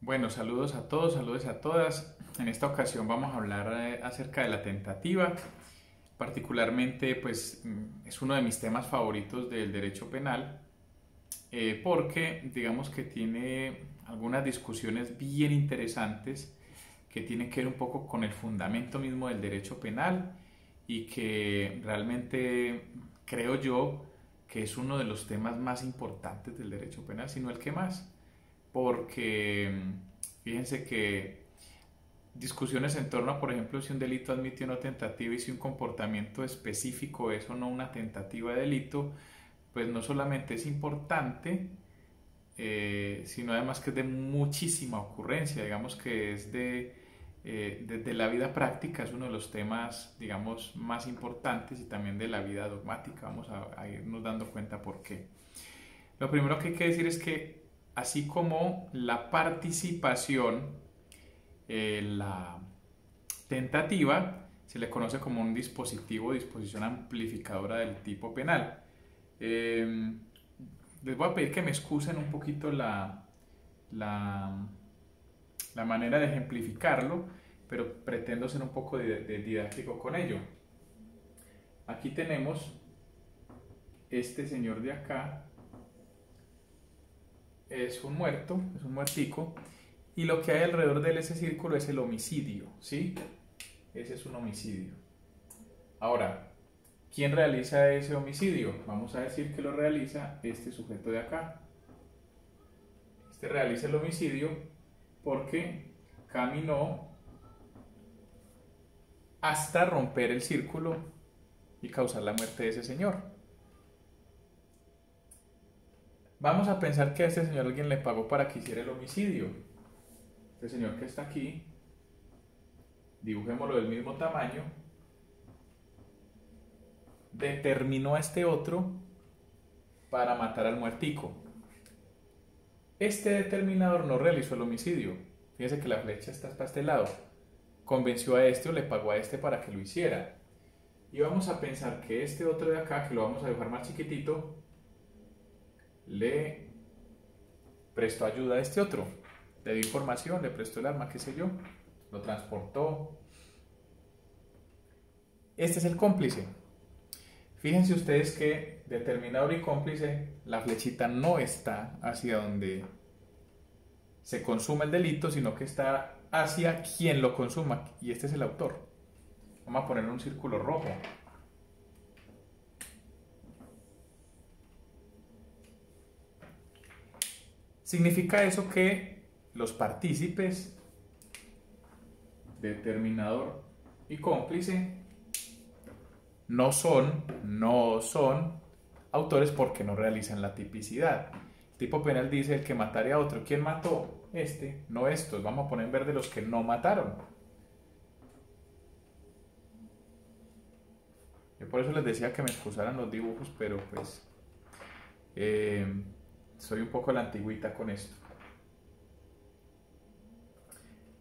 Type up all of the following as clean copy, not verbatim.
Bueno, saludos a todos, saludos a todas. En esta ocasión vamos a hablar acerca de la tentativa. Particularmente, pues es uno de mis temas favoritos del derecho penal, porque digamos que tiene algunas discusiones bien interesantes que tienen que ver un poco con el fundamento mismo del derecho penal y que realmente creo yo que es uno de los temas más importantes del derecho penal, si no el que más, porque fíjense que discusiones en torno a, por ejemplo, si un delito admite una tentativa y si un comportamiento específico es o no una tentativa de delito, pues no solamente es importante, sino además que es de muchísima ocurrencia, digamos que es desde la vida práctica, es uno de los temas, digamos, más importantes y también de la vida dogmática. Vamos a irnos dando cuenta por qué. Lo primero que hay que decir es que así como la participación, la tentativa, se le conoce como un dispositivo o disposición amplificadora del tipo penal. Eh, Les voy a pedir que me excusen un poquito la, la manera de ejemplificarlo, pero pretendo ser un poco de didáctico con ello. Aquí tenemos este señor de acá, es un muerto, es un muertico, y lo que hay alrededor de ese círculo es el homicidio, ¿sí? Ese es un homicidio. Ahora, ¿quién realiza ese homicidio? Vamos a decir que lo realiza este sujeto de acá. Este realiza el homicidio porque caminó hasta romper el círculo y causar la muerte de ese señor. Vamos a pensar que a este señor alguien le pagó para que hiciera el homicidio. Este señor que está aquí, dibujémoslo del mismo tamaño, determinó a este otro para matar al muertico. Este determinador no realizó el homicidio. Fíjense que la flecha está para este lado. Convenció a este o le pagó a este para que lo hiciera. Y vamos a pensar que este otro de acá, que lo vamos a dibujar más chiquitito, le prestó ayuda a este otro. Le dio información, le prestó el arma, qué sé yo, lo transportó. Este es el cómplice. Fíjense ustedes que determinador y cómplice, la flechita no está hacia donde se consume el delito, sino que está hacia quien lo consuma, y este es el autor. Vamos a poner un círculo rojo. Significa eso que los partícipes, determinador y cómplice, no son autores porque no realizan la tipicidad. El tipo penal dice el que matare a otro. ¿Quién mató? Este, no estos. Vamos a poner en verde los que no mataron. Yo por eso les decía que me excusaran los dibujos, pero pues soy un poco la antigüita con esto.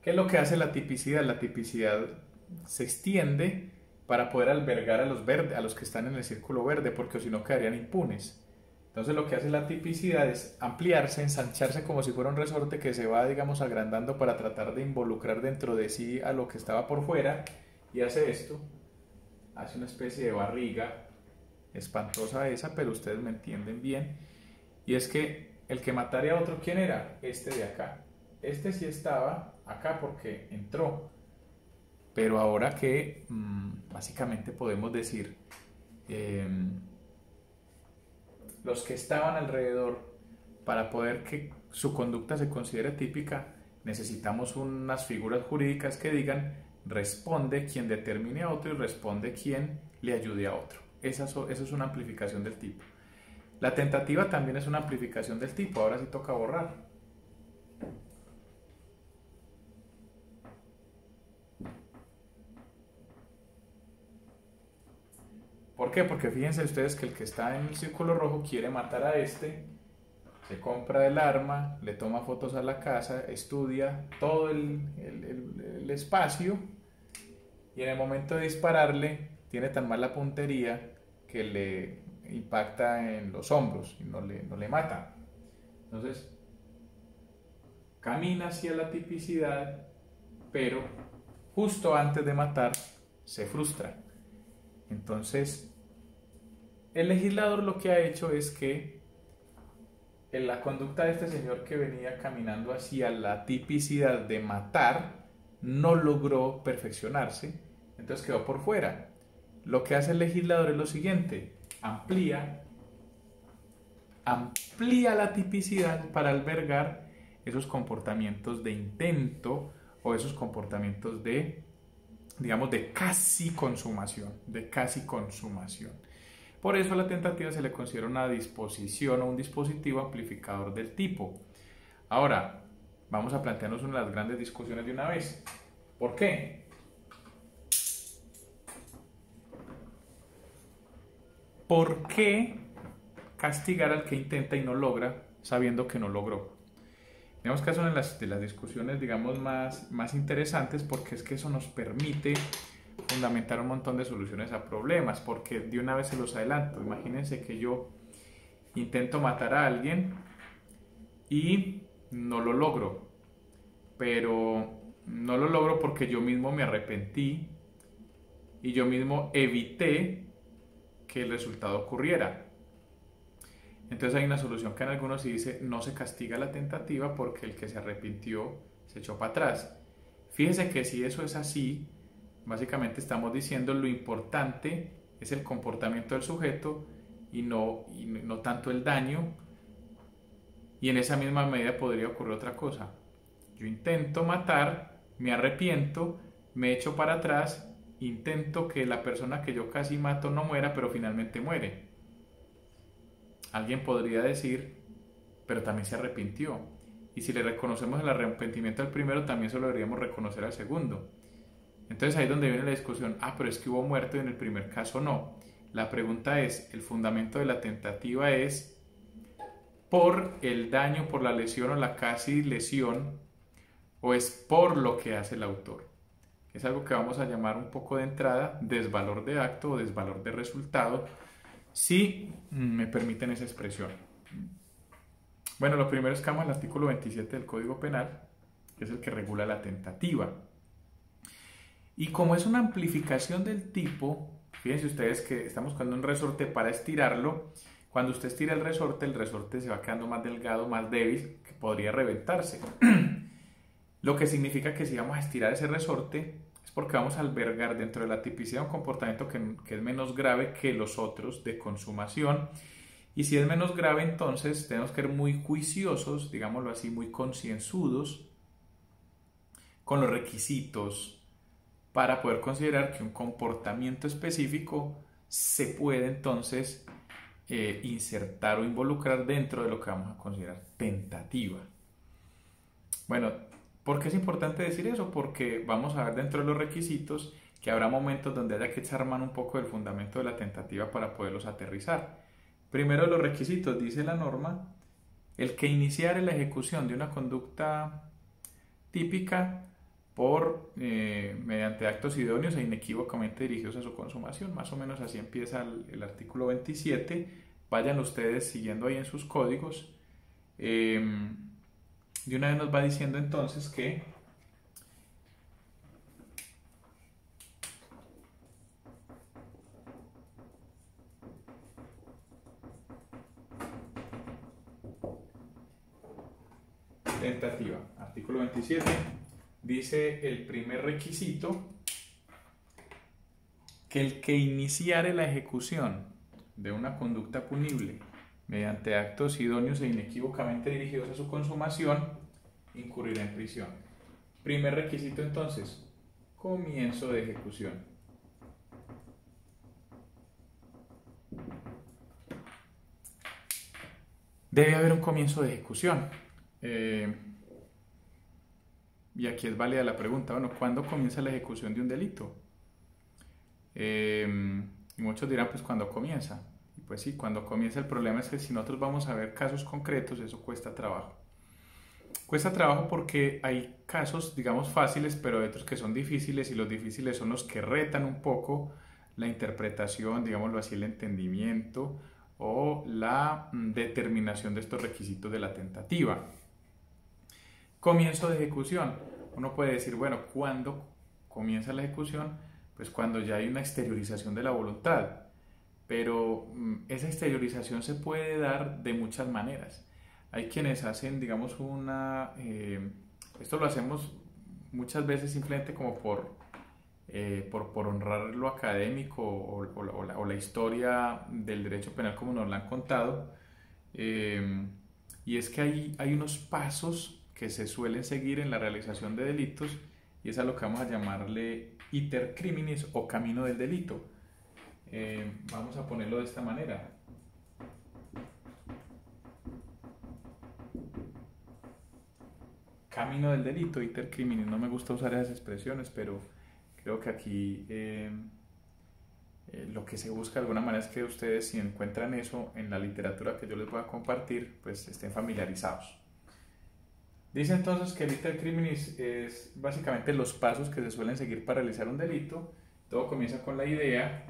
¿Qué es lo que hace la tipicidad? La tipicidad se extiende para poder albergar a los verdes, a los que están en el círculo verde, porque si no quedarían impunes. Entonces lo que hace la tipicidad es ampliarse, ensancharse como si fuera un resorte que se va, digamos, agrandando para tratar de involucrar dentro de sí a lo que estaba por fuera, y hace esto, hace una especie de barriga espantosa esa, pero ustedes me entienden bien, y es que el que mataría a otro, ¿quién era? Este de acá. Este sí estaba acá porque entró, pero ahora que básicamente podemos decir los que estaban alrededor, para poder que su conducta se considere típica, necesitamos unas figuras jurídicas que digan responde quien determine a otro y responde quien le ayude a otro. Eso es una amplificación del tipo. La tentativa también es una amplificación del tipo. Ahora sí toca borrar. ¿Por qué? Porque fíjense ustedes que el que está en el círculo rojo quiere matar a este, se compra el arma, le toma fotos a la casa, estudia todo el espacio, y en el momento de dispararle tiene tan mala puntería que le impacta en los hombros y no le mata. Entonces camina hacia la tipicidad, pero justo antes de matar se frustra. Entonces, el legislador lo que ha hecho es que en la conducta de este señor que venía caminando hacia la tipicidad de matar no logró perfeccionarse, entonces quedó por fuera. Lo que hace el legislador es lo siguiente: amplía la tipicidad para albergar esos comportamientos de intento o esos comportamientos de, digamos, de casi consumación, Por eso a la tentativa se le considera una disposición o un dispositivo amplificador del tipo. Ahora, vamos a plantearnos una de las grandes discusiones de una vez. ¿Por qué? ¿Por qué castigar al que intenta y no logra, sabiendo que no logró? Tenemos que hacer una de las discusiones, digamos, más interesantes, porque es que eso nos permite fundamentar un montón de soluciones a problemas, porque de una vez se los adelanto. Imagínense que yo intento matar a alguien y no lo logro, pero no lo logro porque yo mismo me arrepentí y yo mismo evité que el resultado ocurriera. Entonces hay una solución que en algunos sí dice: no se castiga la tentativa porque el que se arrepintió se echó para atrás. Fíjense que si eso es así, básicamente estamos diciendo lo importante es el comportamiento del sujeto y no tanto el daño, y en esa misma medida podría ocurrir otra cosa. Yo intento matar, me arrepiento, me echo para atrás, intento que la persona que yo casi mato no muera, pero finalmente muere. Alguien podría decir: pero también se arrepintió. Y si le reconocemos el arrepentimiento al primero, también se lo deberíamos reconocer al segundo. Entonces ahí es donde viene la discusión: pero es que hubo muerto y en el primer caso no. La pregunta es, ¿el fundamento de la tentativa es por el daño, por la lesión o la casi lesión, o es por lo que hace el autor? Es algo que vamos a llamar un poco de entrada desvalor de acto o desvalor de resultado, si me permiten esa expresión. Bueno, lo primero es que vamos al artículo 27 del Código Penal, que es el que regula la tentativa. Y como es una amplificación del tipo, fíjense ustedes que estamos buscando un resorte para estirarlo. Cuando usted estira el resorte se va quedando más delgado, más débil, que podría reventarse. Lo que significa que si vamos a estirar ese resorte es porque vamos a albergar dentro de la tipicidad un comportamiento que es menos grave que los otros de consumación. Y si es menos grave, entonces tenemos que ser muy juiciosos, digámoslo así, muy concienzudos con los requisitos para poder considerar que un comportamiento específico se puede entonces insertar o involucrar dentro de lo que vamos a considerar tentativa. Bueno, ¿por qué es importante decir eso? Porque vamos a ver dentro de los requisitos que habrá momentos donde haya que echar mano un poco del fundamento de la tentativa para poderlos aterrizar. Primero de los requisitos, dice la norma: el que iniciare la ejecución de una conducta típica mediante actos idóneos e inequívocamente dirigidos a su consumación. Más o menos así empieza el artículo 27. Vayan ustedes siguiendo ahí en sus códigos. De una vez nos va diciendo entonces que tentativa, artículo 27, dice el primer requisito que el que iniciare la ejecución de una conducta punible mediante actos idóneos e inequívocamente dirigidos a su consumación incurrirá en prisión. Primer requisito entonces: comienzo de ejecución. Debe haber un comienzo de ejecución. Y aquí es válida la pregunta: bueno, ¿cuándo comienza la ejecución de un delito? Y muchos dirán, pues cuando comienza. Y pues sí, cuando comienza. El problema es que si nosotros vamos a ver casos concretos, eso cuesta trabajo. Cuesta trabajo porque hay casos, digamos, fáciles, pero hay otros que son difíciles, y los difíciles son los que retan un poco la interpretación, digámoslo así, el entendimiento o la determinación de estos requisitos de la tentativa. Comienzo de ejecución. Uno puede decir, bueno, ¿cuándo comienza la ejecución? Pues cuando ya hay una exteriorización de la voluntad. Pero esa exteriorización se puede dar de muchas maneras. Hay quienes hacen, digamos, esto lo hacemos muchas veces simplemente como por honrar lo académico o la historia del derecho penal como nos la han contado. Y es que hay unos pasos que se suelen seguir en la realización de delitos y es a lo que vamos a llamarle iter criminis o camino del delito. Vamos a ponerlo de esta manera. Camino del delito, iter criminis. No me gusta usar esas expresiones, pero creo que aquí lo que se busca de alguna manera es que ustedes, si encuentran eso en la literatura que yo les voy a compartir, pues estén familiarizados. Dice entonces que el iter criminis es básicamente los pasos que se suelen seguir para realizar un delito. Todo comienza con la idea,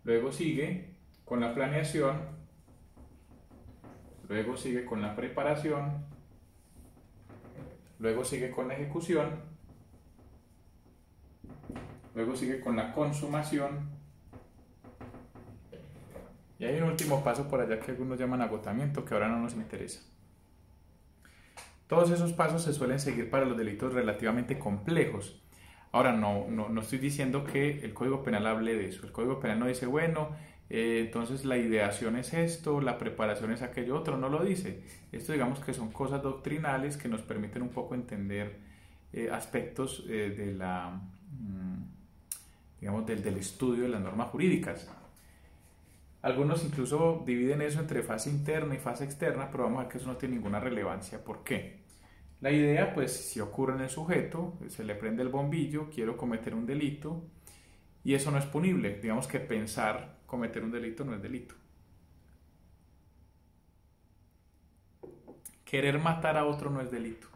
luego sigue con la planeación, luego sigue con la preparación, luego sigue con la ejecución, luego sigue con la consumación y hay un último paso por allá que algunos llaman agotamiento, que ahora no nos interesa. Todos esos pasos se suelen seguir para los delitos relativamente complejos. Ahora, no estoy diciendo que el Código Penal hable de eso. El Código Penal no dice, bueno, entonces la ideación es esto, la preparación es aquello otro, no lo dice. Esto digamos que son cosas doctrinales que nos permiten un poco entender aspectos del estudio de las normas jurídicas. Algunos incluso dividen eso entre fase interna y fase externa, pero vamos a ver que eso no tiene ninguna relevancia. ¿Por qué? La idea, pues, si ocurre en el sujeto, se le prende el bombillo, quiero cometer un delito, y eso no es punible. Digamos que pensar cometer un delito no es delito. Querer matar a otro no es delito.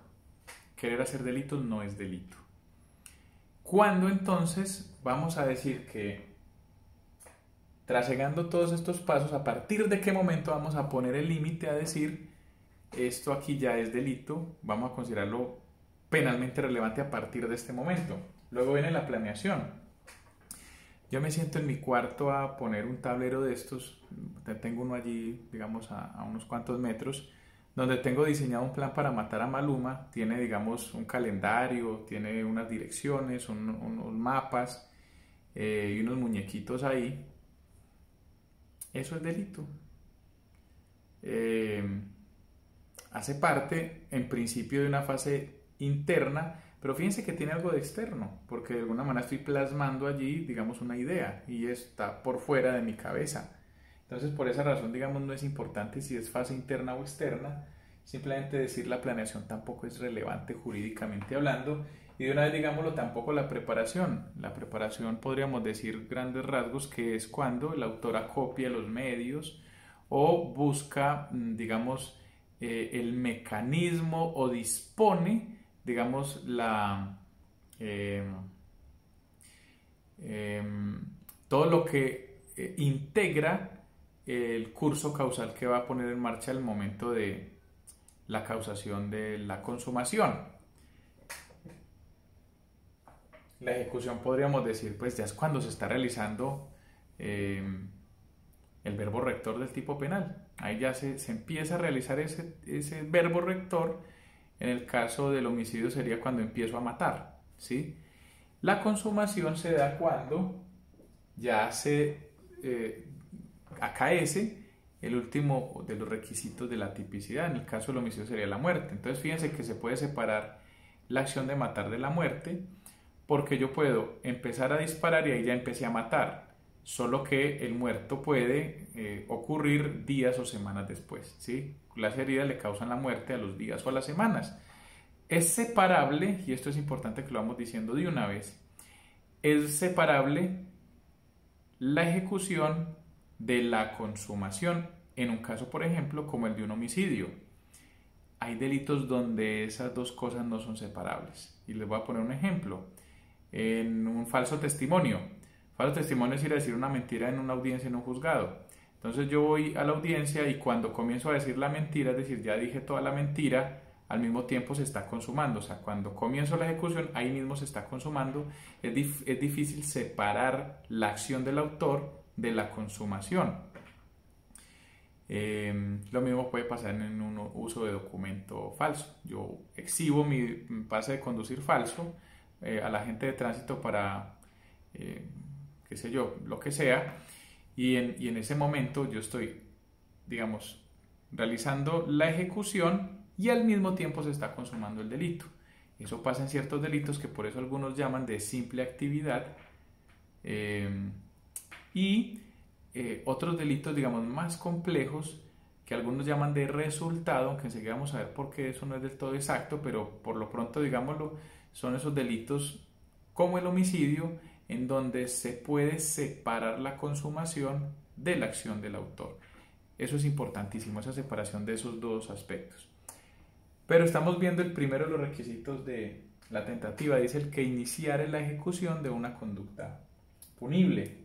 Querer hacer delitos no es delito. ¿Cuándo entonces vamos a decir que, trasegando todos estos pasos, a partir de qué momento vamos a poner el límite a decir esto aquí ya es delito, vamos a considerarlo penalmente relevante a partir de este momento? Luego viene la planeación. Yo me siento en mi cuarto a poner un tablero de estos, tengo uno allí, digamos, a unos cuantos metros, donde tengo diseñado un plan para matar a Maluma. Tiene, digamos, un calendario, tiene unas direcciones, unos mapas y unos muñequitos ahí. Eso es delito. Hace parte, en principio, de una fase interna, pero fíjense que tiene algo de externo, porque de alguna manera estoy plasmando allí, digamos, una idea y está por fuera de mi cabeza. Entonces, por esa razón, digamos, no es importante si es fase interna o externa. Simplemente decir la planeación tampoco es relevante jurídicamente hablando. Y de una vez, digámoslo, tampoco la preparación. La preparación podríamos decir grandes rasgos que es cuando el autor acopia los medios o busca, digamos, el mecanismo o dispone, digamos, todo lo que integra el curso causal que va a poner en marcha al momento de la causación de la consumación. La ejecución podríamos decir, pues ya es cuando se está realizando el verbo rector del tipo penal. Ahí ya se empieza a realizar ese verbo rector. En el caso del homicidio sería cuando empiezo a matar, ¿sí? La consumación se da cuando ya se acaece el último de los requisitos de la tipicidad. En el caso del homicidio sería la muerte. Entonces fíjense que se puede separar la acción de matar de la muerte, porque yo puedo empezar a disparar y ahí ya empecé a matar, solo que el muerto puede ocurrir días o semanas después, ¿sí? Las heridas le causan la muerte a los días o a las semanas. Es separable, y esto es importante que lo vamos diciendo de una vez, es separable la ejecución de la consumación en un caso, por ejemplo, como el de un homicidio. Hay delitos donde esas dos cosas no son separables. Y les voy a poner un ejemplo. En un falso testimonio. Falso testimonio es ir a decir una mentira en una audiencia, en un juzgado. Entonces yo voy a la audiencia y cuando comienzo a decir la mentira, es decir, ya dije toda la mentira, al mismo tiempo se está consumando. O sea, cuando comienzo la ejecución, ahí mismo se está consumando. Es difícil separar la acción del autor de la consumación. Lo mismo puede pasar en un uso de documento falso. Yo exhibo mi pase de conducir falso al agente de tránsito para, qué sé yo, lo que sea, y en ese momento yo estoy, digamos, realizando la ejecución y al mismo tiempo se está consumando el delito. Eso pasa en ciertos delitos que por eso algunos llaman de simple actividad, y otros delitos, digamos, más complejos que algunos llaman de resultado, aunque enseguida vamos a ver por qué eso no es del todo exacto, pero por lo pronto, digámoslo, son esos delitos como el homicidio, en donde se puede separar la consumación de la acción del autor. Eso es importantísimo, esa separación de esos dos aspectos. Pero estamos viendo el primero de los requisitos de la tentativa, dice el que iniciare la ejecución de una conducta punible.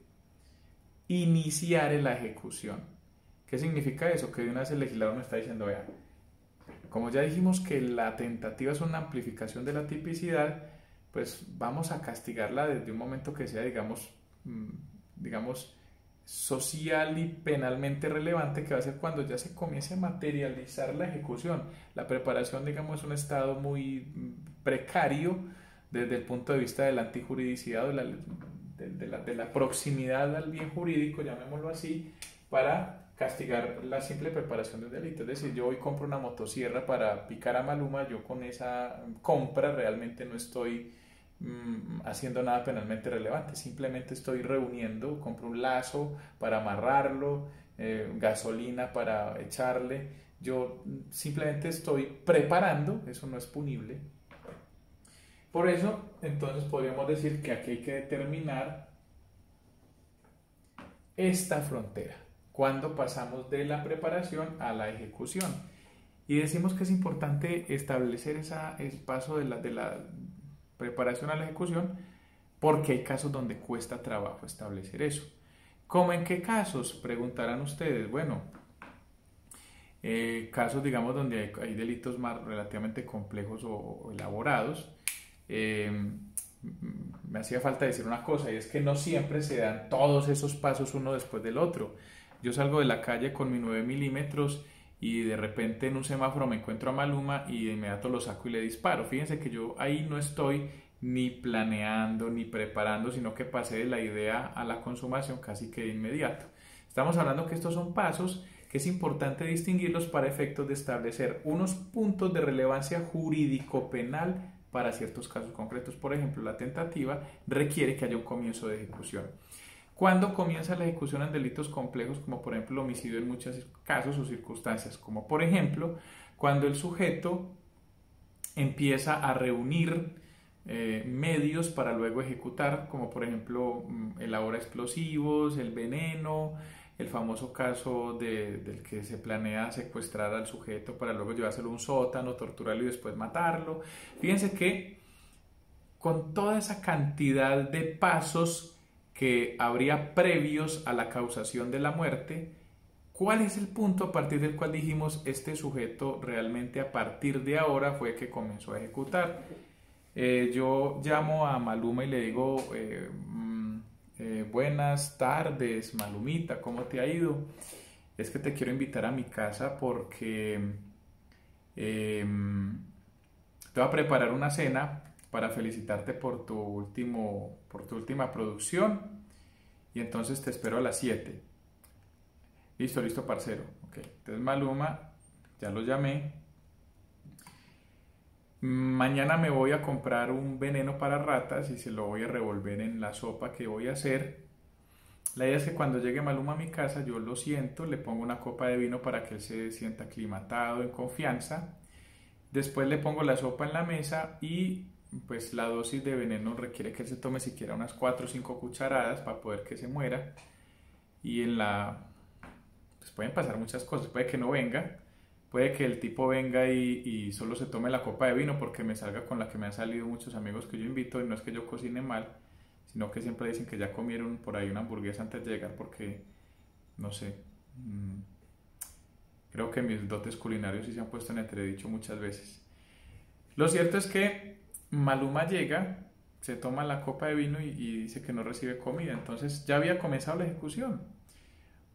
Iniciare la ejecución. ¿Qué significa eso? Que de una vez el legislador me está diciendo, vea, como ya dijimos que la tentativa es una amplificación de la tipicidad, pues vamos a castigarla desde un momento que sea, digamos, social y penalmente relevante, que va a ser cuando ya se comience a materializar la ejecución. La preparación, digamos, es un estado muy precario desde el punto de vista de la antijuridicidad o de la proximidad al bien jurídico, llamémoslo así, para castigar la simple preparación de un delito. Es decir, yo hoy compro una motosierra para picar a Maluma, yo con esa compra realmente no estoy haciendo nada penalmente relevante, simplemente estoy reuniendo, compro un lazo para amarrarlo, gasolina para echarle, yo simplemente estoy preparando, eso no es punible. Por eso, entonces podríamos decir que aquí hay que determinar esta frontera, cuando pasamos de la preparación a la ejecución. Y decimos que es importante establecer el paso de la preparación a la ejecución, porque hay casos donde cuesta trabajo establecer eso. ¿Cómo en qué casos? Preguntarán ustedes. Bueno, casos, digamos, donde hay delitos más relativamente complejos o elaborados. Me hacía falta decir una cosa, y es que no siempre se dan todos esos pasos uno después del otro. Yo salgo de la calle con mi 9 milímetros y de repente en un semáforo me encuentro a Maluma y de inmediato lo saco y le disparo. Fíjense que yo ahí no estoy ni planeando ni preparando, sino que pasé de la idea a la consumación casi que de inmediato. Estamos hablando que estos son pasos que es importante distinguirlos para efectos de establecer unos puntos de relevancia jurídico-penal para ciertos casos concretos. Por ejemplo, la tentativa requiere que haya un comienzo de ejecución. ¿Cuándo comienza la ejecución en delitos complejos, como por ejemplo el homicidio en muchos casos o circunstancias? Como por ejemplo, cuando el sujeto empieza a reunir medios para luego ejecutar, como por ejemplo elabora explosivos, el veneno, el famoso caso del que se planea secuestrar al sujeto para luego llevárselo a un sótano, torturarlo y después matarlo. Fíjense que con toda esa cantidad de pasos que habría previos a la causación de la muerte, ¿cuál es el punto a partir del cual dijimos este sujeto realmente a partir de ahora fue que comenzó a ejecutar? Yo llamo a Maluma y le digo, buenas tardes Malumita, ¿cómo te ha ido? Es que te quiero invitar a mi casa porque te voy a preparar una cena para felicitarte por tu última producción, y entonces te espero a las 7. Listo, parcero. Okay. Entonces Maluma, ya lo llamé. Mañana me voy a comprar un veneno para ratas y se lo voy a revolver en la sopa que voy a hacer. La idea es que cuando llegue Maluma a mi casa yo lo siento, le pongo una copa de vino para que él se sienta aclimatado, en confianza. Después le pongo la sopa en la mesa y pues la dosis de veneno requiere que él se tome siquiera unas 4 o 5 cucharadas para poder que se muera. Y pues pueden pasar muchas cosas, puede que no venga, puede que el tipo venga y solo se tome la copa de vino porque me salga con la que me han salido muchos amigos que yo invito, y no es que yo cocine mal, sino que siempre dicen que ya comieron por ahí una hamburguesa antes de llegar porque, no sé, creo que mis dotes culinarios sí se han puesto en entredicho muchas veces. Lo cierto es que Maluma llega, se toma la copa de vino y dice que no recibe comida, entonces ya había comenzado la ejecución.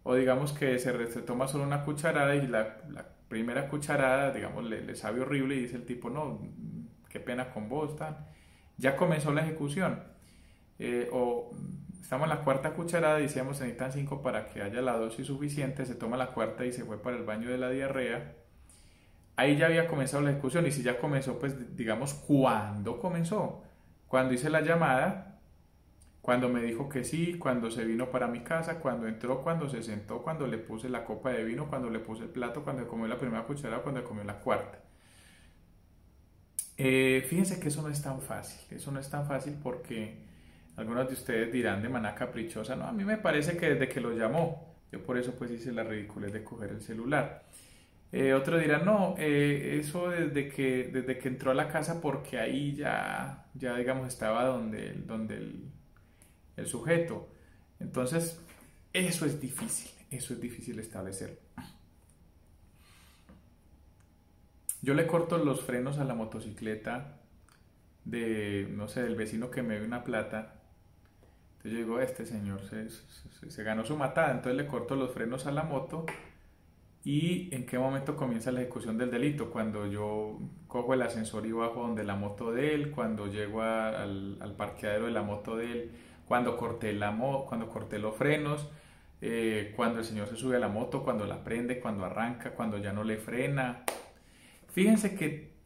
O digamos que se toma solo una cucharada y la primera cucharada, digamos, le sabe horrible y dice el tipo, no, qué pena con vos, tal. Ya comenzó la ejecución. O estamos en la cuarta cucharada, decíamos se necesitan 5 para que haya la dosis suficiente, se toma la cuarta y se fue para el baño de la diarrea. Ahí ya había comenzado la ejecución y si ya comenzó, pues digamos, ¿cuándo comenzó? Cuando hice la llamada, cuando me dijo que sí, cuando se vino para mi casa, cuando entró, cuando se sentó, cuando le puse la copa de vino, cuando le puse el plato, cuando comió la primera cucharada, cuando comió la cuarta. Fíjense que eso no es tan fácil, eso no es tan fácil porque algunos de ustedes dirán de manera caprichosa, no, a mí me parece que desde que lo llamó, yo por eso pues hice la ridiculez de coger el celular. Otros dirán, no, eso desde que entró a la casa porque ahí ya digamos estaba donde el sujeto. Entonces, eso es difícil establecer. Yo le corto los frenos a la motocicleta de, no sé, del vecino que me dio una plata. Entonces yo digo, este señor se ganó su matada, entonces le corto los frenos a la moto. ¿Y en qué momento comienza la ejecución del delito? Cuando yo cojo el ascensor y bajo donde la moto de él, cuando llego al parqueadero de la moto de él, cuando cuando corté los frenos, cuando el señor se sube a la moto, cuando la prende, cuando arranca, cuando ya no le frena. Fíjense que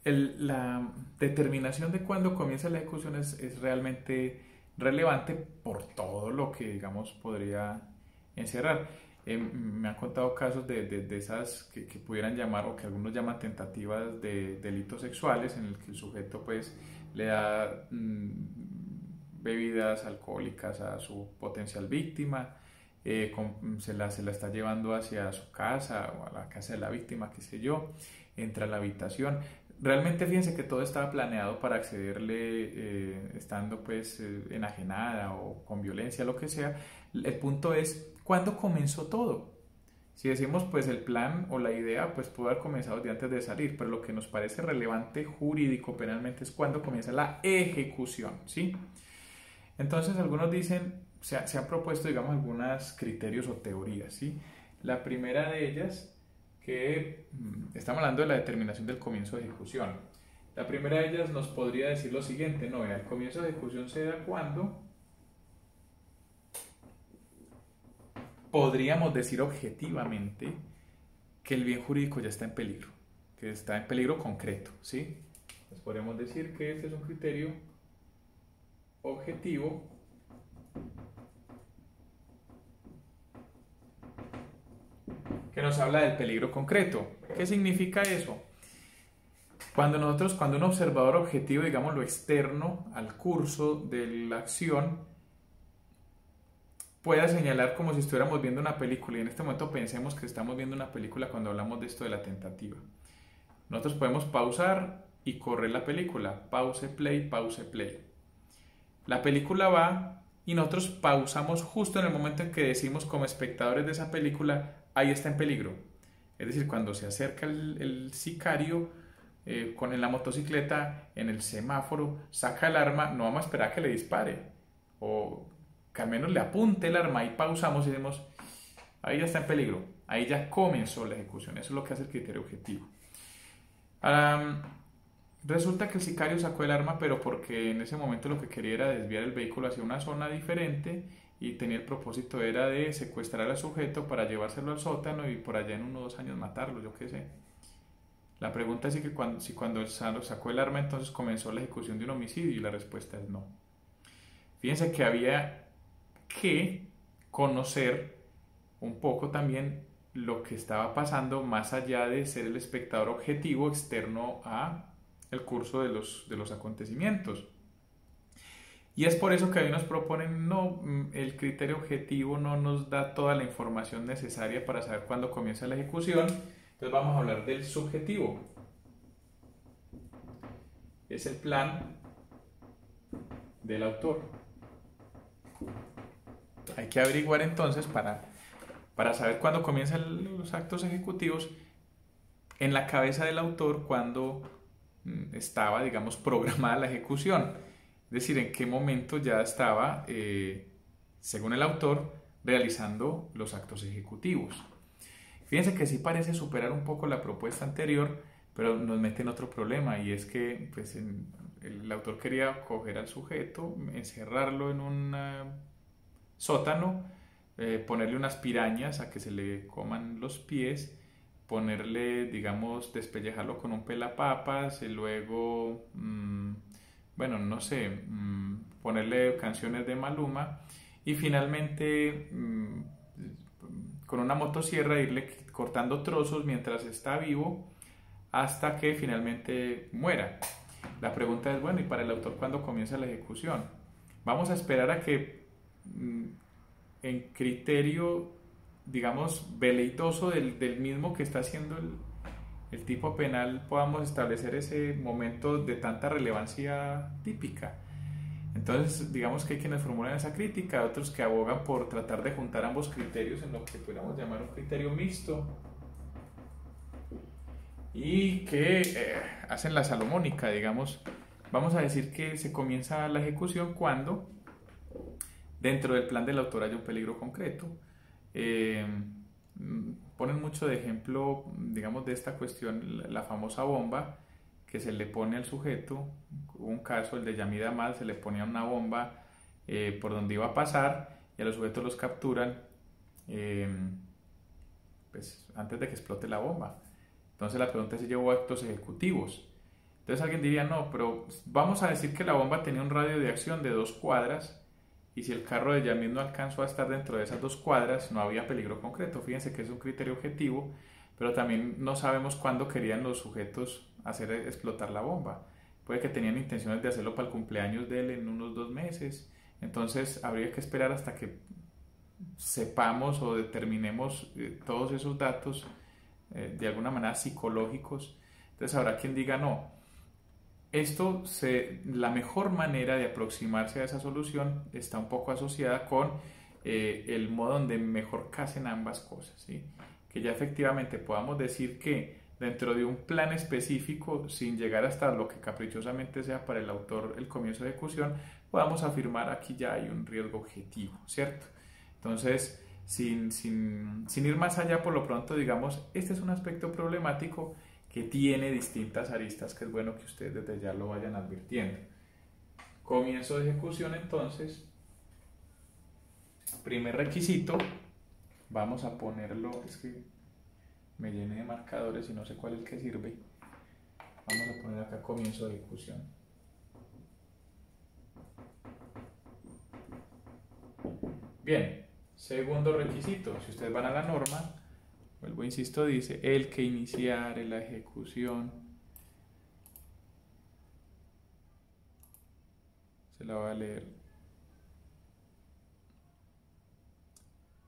la determinación de cuándo comienza la ejecución es realmente relevante por todo lo que, digamos, podría encerrar. Me han contado casos de esas que pudieran llamar o que algunos llaman tentativas de delitos sexuales en el que el sujeto pues le da bebidas alcohólicas a su potencial víctima, se la está llevando hacia su casa o a la casa de la víctima, qué sé yo, entra a la habitación. Realmente fíjense que todo estaba planeado para accederle estando pues enajenada o con violencia, lo que sea. El punto es, ¿cuándo comenzó todo? Si decimos pues el plan o la idea pues pudo haber comenzado de antes de salir, pero lo que nos parece relevante jurídico penalmente es cuándo comienza la ejecución, ¿sí? Entonces algunos dicen, se han propuesto digamos algunos criterios o teorías, ¿sí? La primera de ellas que estamos hablando de la determinación del comienzo de ejecución. La primera de ellas nos podría decir lo siguiente, no, el comienzo de ejecución se da cuando podríamos decir objetivamente que el bien jurídico ya está en peligro, que está en peligro concreto, ¿sí? Entonces podríamos decir que este es un criterio objetivo que nos habla del peligro concreto. ¿Qué significa eso? Cuando un observador objetivo, digamos lo externo al curso de la acción, pueda señalar como si estuviéramos viendo una película, y en este momento pensemos que estamos viendo una película cuando hablamos de esto de la tentativa. Nosotros podemos pausar y correr la película, pause, play, pause, play. La película va y nosotros pausamos justo en el momento en que decimos como espectadores de esa película, ahí está en peligro. Es decir, cuando se acerca el sicario en la motocicleta, en el semáforo, saca el arma, no vamos a esperar a que le dispare, o que al menos le apunte el arma y pausamos y decimos, ahí ya está en peligro, ahí ya comenzó la ejecución. Eso es lo que hace el criterio objetivo. Resulta que el sicario sacó el arma, pero porque en ese momento lo que quería era desviar el vehículo hacia una zona diferente y tenía el propósito era de secuestrar al sujeto para llevárselo al sótano y por allá en 1 o 2 años matarlo, yo qué sé. La pregunta es si cuando él sacó el arma entonces comenzó la ejecución de un homicidio, y la respuesta es no. Fíjense que había que conocer un poco también lo que estaba pasando más allá de ser el espectador objetivo externo a el curso de los acontecimientos. Y es por eso que ahí nos proponen, no, el criterio objetivo no nos da toda la información necesaria para saber cuándo comienza la ejecución. Entonces vamos a hablar del subjetivo. Es el plan del autor. Hay que averiguar entonces para saber cuándo comienzan los actos ejecutivos en la cabeza del autor, cuándo estaba, digamos, programada la ejecución. Es decir, en qué momento ya estaba, según el autor, realizando los actos ejecutivos. Fíjense que sí parece superar un poco la propuesta anterior, pero nos mete en otro problema, y es que pues, el autor quería coger al sujeto, encerrarlo en un sótano, ponerle unas pirañas a que se le coman los pies, ponerle, digamos, despellejarlo con un pelapapas, y luego, bueno, no sé, ponerle canciones de Maluma, y finalmente con una motosierra irle cortando trozos mientras está vivo hasta que finalmente muera. La pregunta es, bueno, ¿y para el autor cuándo comienza la ejecución? Vamos a esperar a que en criterio, digamos, veleitoso del mismo que está haciendo el tipo penal podamos establecer ese momento de tanta relevancia típica. Entonces, digamos que hay quienes formulan esa crítica, otros que abogan por tratar de juntar ambos criterios en lo que podríamos llamar un criterio mixto, y que hacen la salomónica, digamos. Vamos a decir que se comienza la ejecución cuando dentro del plan del autor hay un peligro concreto. Ponen mucho de ejemplo, digamos, de esta cuestión, la famosa bomba que se le pone al sujeto. Hubo un caso, el de Yamid Amal, se le ponía una bomba por donde iba a pasar, y a los sujetos los capturan pues, antes de que explote la bomba. Entonces la pregunta es si llevó actos ejecutivos. Entonces alguien diría, no, pero vamos a decir que la bomba tenía un radio de acción de 2 cuadras, y si el carro de Yamid no alcanzó a estar dentro de esas 2 cuadras, no había peligro concreto. Fíjense que es un criterio objetivo, pero también no sabemos cuándo querían los sujetos hacer explotar la bomba. Puede que tenían intenciones de hacerlo para el cumpleaños de él en unos 2 meses. Entonces habría que esperar hasta que sepamos o determinemos todos esos datos de alguna manera psicológicos. Entonces habrá quien diga, no, la mejor manera de aproximarse a esa solución está un poco asociada con el modo donde mejor casen ambas cosas, ¿sí? Que ya efectivamente podamos decir que dentro de un plan específico, sin llegar hasta lo que caprichosamente sea para el autor el comienzo de ejecución, podamos afirmar aquí ya hay un riesgo objetivo, ¿cierto? Entonces, sin ir más allá, por lo pronto, digamos, este es un aspecto problemático que tiene distintas aristas, que es bueno que ustedes desde ya lo vayan advirtiendo. Comienzo de ejecución, entonces, primer requisito, vamos a ponerlo, es que me llené de marcadores y no sé cuál es el que sirve. Vamos a poner acá comienzo de ejecución. Bien, segundo requisito, si ustedes van a la norma, vuelvo, insisto, dice el que iniciare la ejecución, se la voy a leer,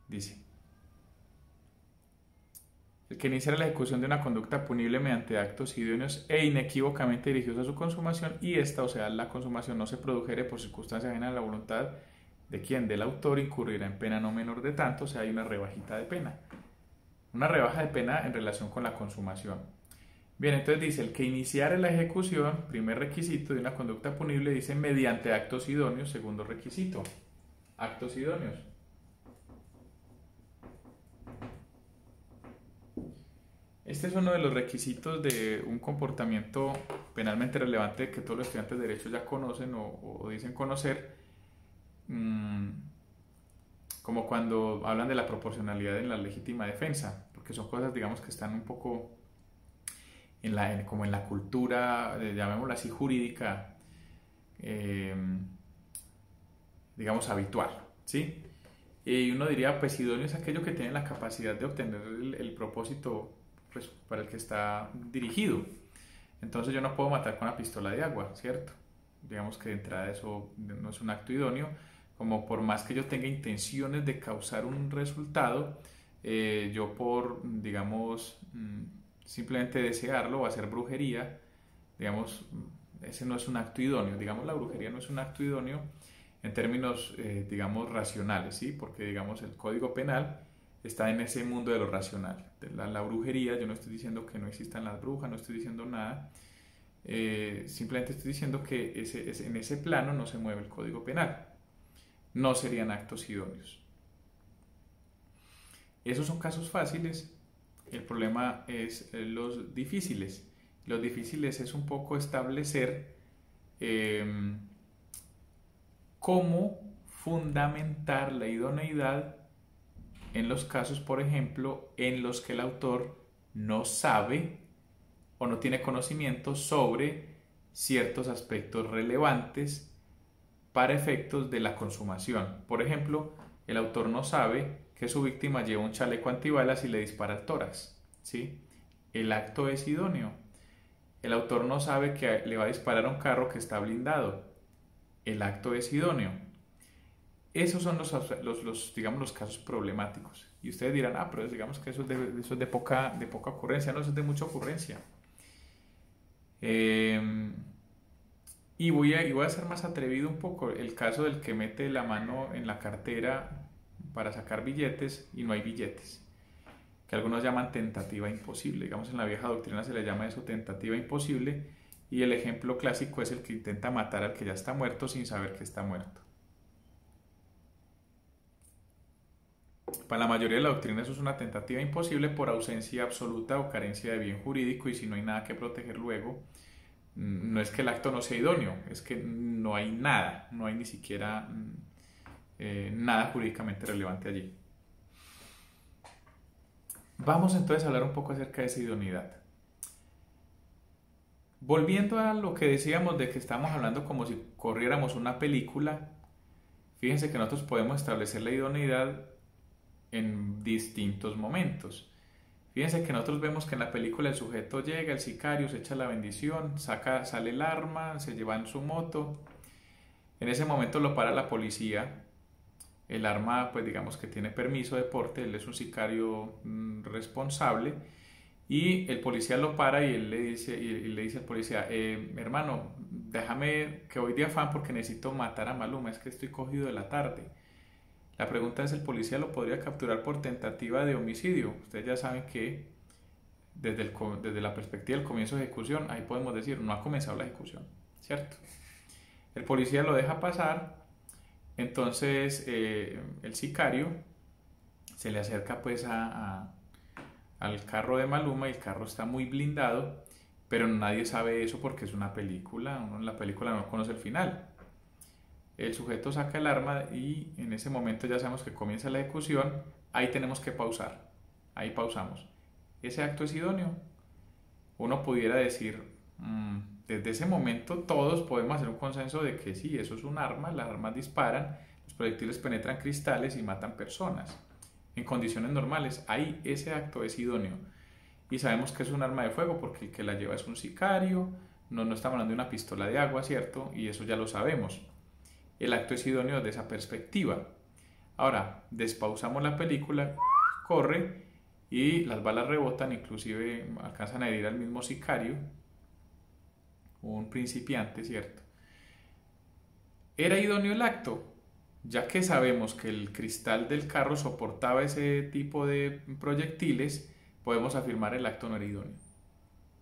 dice: el que iniciara la ejecución de una conducta punible mediante actos idóneos e inequívocamente dirigidos a su consumación, y esta, o sea, la consumación, no se produjere por circunstancia ajena a la voluntad de quien, del autor, incurrirá en pena no menor de tanto, o sea, hay una rebajita de pena. Una rebaja de pena en relación con la consumación. Bien, entonces dice, el que iniciare la ejecución, primer requisito de una conducta punible, dice mediante actos idóneos, segundo requisito, actos idóneos. Este es uno de los requisitos de un comportamiento penalmente relevante que todos los estudiantes de Derecho ya conocen o dicen conocer, como cuando hablan de la proporcionalidad en la legítima defensa, porque son cosas, digamos, que están un poco como en la cultura, llamémosla así, jurídica, digamos, habitual, ¿sí? Y uno diría, pues idóneo es aquello que tiene la capacidad de obtener el propósito, pues, para el que está dirigido. Entonces yo no puedo matar con una pistola de agua, ¿cierto? Digamos que de entrada eso no es un acto idóneo, como por más que yo tenga intenciones de causar un resultado, yo por, digamos, simplemente desearlo o hacer brujería, digamos, ese no es un acto idóneo. Digamos, la brujería no es un acto idóneo en términos, digamos, racionales, ¿sí? Porque, digamos, el Código Penal está en ese mundo de lo racional. La brujería, yo no estoy diciendo que no existan las brujas, no estoy diciendo nada, simplemente estoy diciendo que en ese plano no se mueve el Código Penal. No serían actos idóneos. Esos son casos fáciles. El problema es los difíciles. Los difíciles es un poco establecer cómo fundamentar la idoneidad en los casos, por ejemplo, en los que el autor no sabe o no tiene conocimiento sobre ciertos aspectos relevantes para efectos de la consumación. Por ejemplo, el autor no sabe que su víctima lleva un chaleco antibalas y le dispara al tórax, ¿sí? El acto es idóneo. El autor no sabe que le va a disparar a un carro que está blindado. El acto es idóneo. Esos son digamos, los casos problemáticos. Y ustedes dirán, pero digamos que eso es de poca ocurrencia. No, eso es de mucha ocurrencia. Y voy a ser más atrevido un poco. El caso del que mete la mano en la cartera para sacar billetes y no hay billetes, que algunos llaman tentativa imposible. Digamos, en la vieja doctrina se le llama eso tentativa imposible, y el ejemplo clásico es el que intenta matar al que ya está muerto sin saber que está muerto. Para la mayoría de la doctrina eso es una tentativa imposible por ausencia absoluta o carencia de bien jurídico, y si no hay nada que proteger luego, no es que el acto no sea idóneo, es que no hay nada, no hay ni siquiera nada jurídicamente relevante allí. Vamos entonces a hablar un poco acerca de esa idoneidad. Volviendo a lo que decíamos de que estamos hablando como si corriéramos una película, fíjense que nosotros podemos establecer la idoneidad en distintos momentos. Fíjense que nosotros vemos que en la película el sujeto llega, el sicario se echa la bendición, sale el arma, se lleva en su moto. En ese momento lo para la policía. El arma, pues digamos que tiene permiso de porte, él es un sicario responsable, y el policía lo para y él le dice al policía, hermano, déjame que voy de afán porque necesito matar a Maluma, es que estoy cogido de la tarde. La pregunta es, ¿el policía lo podría capturar por tentativa de homicidio? Ustedes ya saben que desde la perspectiva del comienzo de ejecución, ahí podemos decir, no ha comenzado la ejecución, ¿cierto? El policía lo deja pasar. Entonces el sicario se le acerca pues al carro de Maluma, y el carro está muy blindado, pero nadie sabe eso porque es una película, uno en la película no conoce el final. El sujeto saca el arma y en ese momento ya sabemos que comienza la ejecución. Ahí tenemos que pausar, ahí pausamos. ¿Ese acto es idóneo? Uno pudiera decir, desde ese momento todos podemos hacer un consenso de que sí, eso es un arma, las armas disparan, los proyectiles penetran cristales y matan personas. En condiciones normales, ahí ese acto es idóneo. Y sabemos que es un arma de fuego porque el que la lleva es un sicario, no estamos hablando de una pistola de agua, ¿cierto? Y eso ya lo sabemos. El acto es idóneo desde esa perspectiva. Ahora, despausamos la película, corre y las balas rebotan, inclusive alcanzan a herir al mismo sicario, un principiante, ¿cierto? ¿Era idóneo el acto? Ya que sabemos que el cristal del carro soportaba ese tipo de proyectiles, podemos afirmar el acto no era idóneo.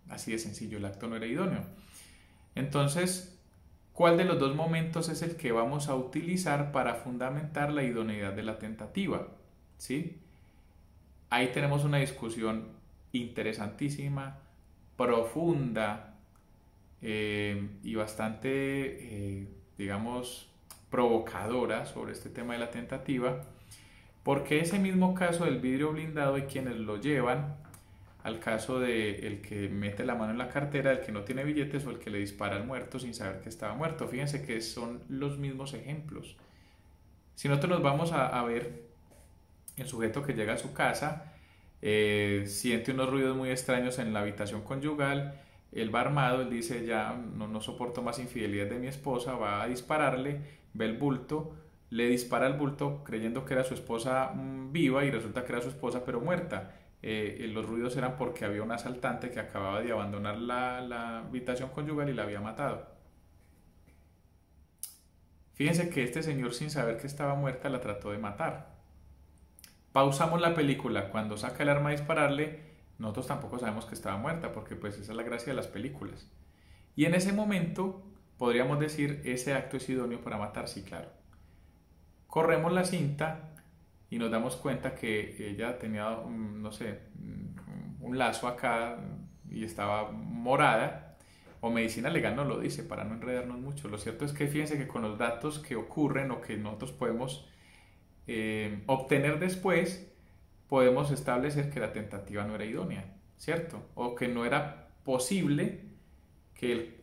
Así de sencillo, el acto no era idóneo. Entonces, ¿cuál de los dos momentos es el que vamos a utilizar para fundamentar la idoneidad de la tentativa? ¿Sí? Ahí tenemos una discusión interesantísima, profunda, y bastante, digamos, provocadora sobre este tema de la tentativa, porque ese mismo caso del vidrio blindado hay quienes lo llevan al caso de el que mete la mano en la cartera, el que no tiene billetes, o el que le dispara al muerto sin saber que estaba muerto. Fíjense que son los mismos ejemplos. Si nosotros nos vamos a ver el sujeto que llega a su casa, siente unos ruidos muy extraños en la habitación conyugal, él va armado, él dice, ya no soporto más infidelidad de mi esposa, va a dispararle, ve el bulto, le dispara al bulto creyendo que era su esposa viva, y resulta que era su esposa pero muerta. Los ruidos eran porque había un asaltante que acababa de abandonar la habitación conyugal y la había matado. Fíjense que este señor, sin saber que estaba muerta, la trató de matar. Pausamos la película, cuando saca el arma a dispararle, nosotros tampoco sabemos que estaba muerta, porque pues esa es la gracia de las películas. Y en ese momento podríamos decir, ese acto es idóneo para matar, sí, claro. Corremos la cinta y nos damos cuenta que ella tenía, no sé, un lazo acá y estaba morada, o medicina legal nos lo dice para no enredarnos mucho. Lo cierto es que fíjense que con los datos que ocurren o que nosotros podemos obtener después, podemos establecer que la tentativa no era idónea, ¿cierto? O que no era posible que él,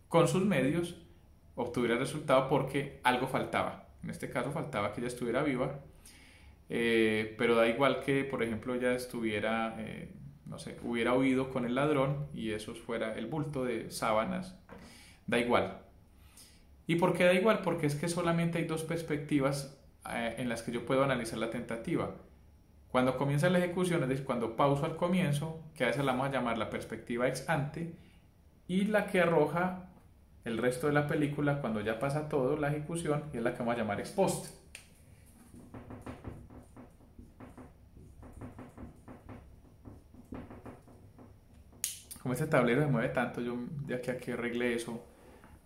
con sus medios, obtuviera el resultado porque algo faltaba. En este caso faltaba que ella estuviera viva, pero da igual que, por ejemplo, ella estuviera, no sé, hubiera huido con el ladrón y eso fuera el bulto de sábanas, da igual. ¿Y por qué da igual? Porque es que solamente hay dos perspectivas en las que yo puedo analizar la tentativa. Cuando comienza la ejecución, es decir, cuando pauso al comienzo, que a veces la vamos a llamar la perspectiva ex ante, y la que arroja el resto de la película cuando ya pasa todo, la ejecución, y es la que vamos a llamar ex post. Como este tablero se mueve tanto, yo de aquí a que arregle eso,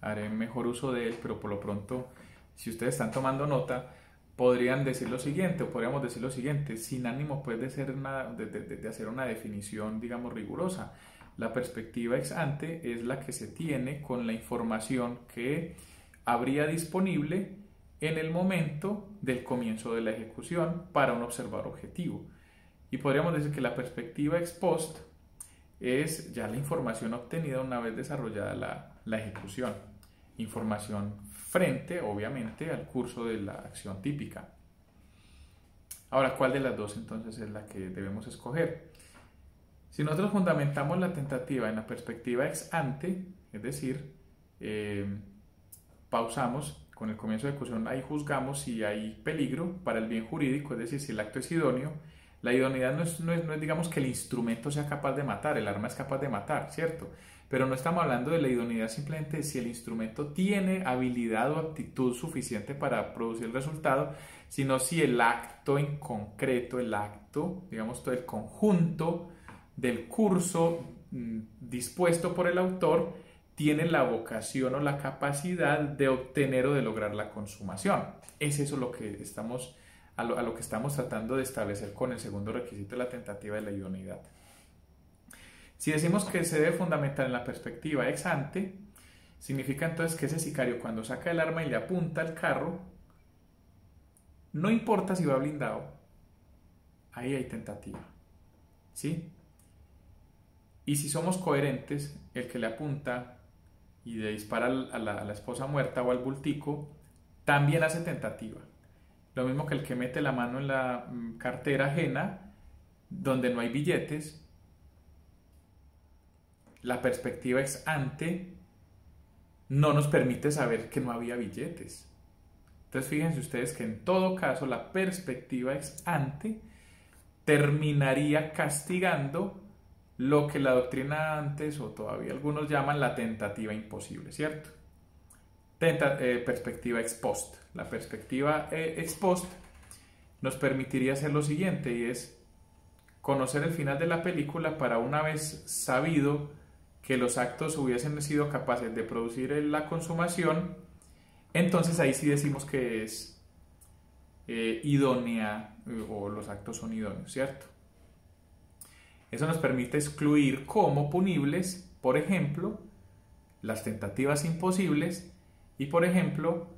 haré mejor uso de él, pero por lo pronto, si ustedes están tomando nota, podrían decir lo siguiente, o podríamos decir lo siguiente, sin ánimo pues de hacer una definición, digamos, rigurosa. La perspectiva ex ante es la que se tiene con la información que habría disponible en el momento del comienzo de la ejecución para un observador objetivo. Y podríamos decir que la perspectiva ex post es ya la información obtenida una vez desarrollada la ejecución. Información frente, obviamente, al curso de la acción típica. Ahora, ¿cuál de las dos entonces es la que debemos escoger? Si nosotros fundamentamos la tentativa en la perspectiva ex ante, es decir, pausamos con el comienzo de ejecución, ahí juzgamos si hay peligro para el bien jurídico, es decir, si el acto es idóneo. La idoneidad no es, digamos, que el instrumento sea capaz de matar, el arma es capaz de matar, ¿cierto? Pero no estamos hablando de la idoneidad simplemente de si el instrumento tiene habilidad o aptitud suficiente para producir el resultado, sino si el acto en concreto, el acto, digamos, todo el conjunto del curso dispuesto por el autor, tiene la vocación o la capacidad de obtener o de lograr la consumación. Es eso lo que estamos a lo que estamos tratando de establecer con el segundo requisito de la tentativa de la idoneidad. Si decimos que se debe fundamentar en la perspectiva ex ante, significa entonces que ese sicario cuando saca el arma y le apunta al carro, no importa si va blindado, ahí hay tentativa, ¿sí? Y si somos coherentes, el que le apunta y le dispara a la esposa muerta o al bultico, también hace tentativa. Lo mismo que el que mete la mano en la cartera ajena, donde no hay billetes, la perspectiva ex ante no nos permite saber que no había billetes. Entonces fíjense ustedes que en todo caso la perspectiva ex ante terminaría castigando lo que la doctrina antes o todavía algunos llaman la tentativa imposible, ¿cierto? Perspectiva ex post. La perspectiva ex post nos permitiría hacer lo siguiente y es conocer el final de la película para una vez sabido que los actos hubiesen sido capaces de producir la consumación, entonces ahí sí decimos que es idónea o los actos son idóneos, ¿cierto? Eso nos permite excluir como punibles, por ejemplo, las tentativas imposibles y, por ejemplo,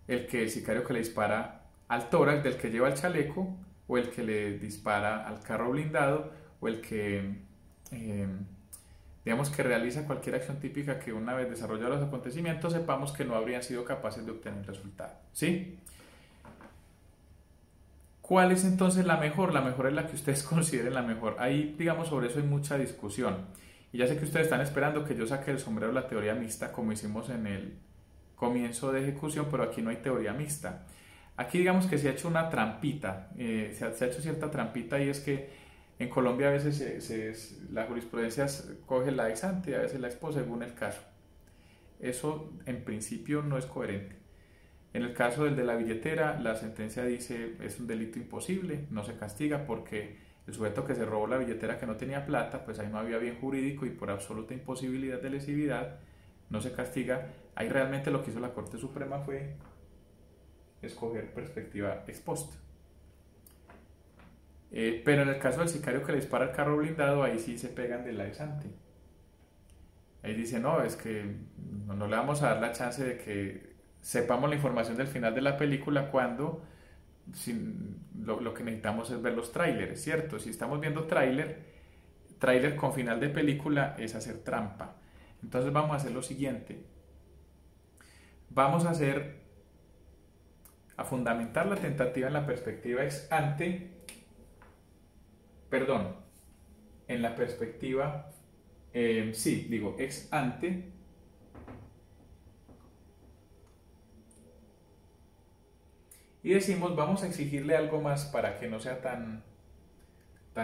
el sicario que le dispara al tórax del que lleva el chaleco, o el que le dispara al carro blindado, o el que, digamos, que realiza cualquier acción típica que una vez desarrollados los acontecimientos sepamos que no habrían sido capaces de obtener el resultado, ¿sí? ¿Cuál es entonces la mejor? La mejor es la que ustedes consideren la mejor. Ahí, digamos, sobre eso hay mucha discusión. Y ya sé que ustedes están esperando que yo saque el sombrero de la teoría mixta, como hicimos en el comienzo de ejecución, pero aquí no hay teoría mixta. Aquí digamos que se ha hecho una trampita, se ha hecho cierta trampita, y es que en Colombia a veces la jurisprudencia coge la ex ante y a veces la ex post según el caso. Eso en principio no es coherente. En el caso del de la billetera, la sentencia dice es un delito imposible, no se castiga porque el sujeto que se robó la billetera que no tenía plata, pues ahí no había bien jurídico y por absoluta imposibilidad de lesividad no se castiga. Ahí realmente lo que hizo la Corte Suprema fue escoger perspectiva ex post. Pero en el caso del sicario que le dispara al carro blindado, ahí sí se pegan de la ex ante. Ahí dice, no, es que no le vamos a dar la chance de que sepamos la información del final de la película cuando lo que necesitamos es ver los trailers, ¿cierto? Si estamos viendo tráiler con final de película es hacer trampa. Entonces vamos a hacer lo siguiente. Vamos a fundamentar la tentativa en la perspectiva ex ante, perdón, en la perspectiva, ex ante, y decimos, vamos a exigirle algo más para que no sea tan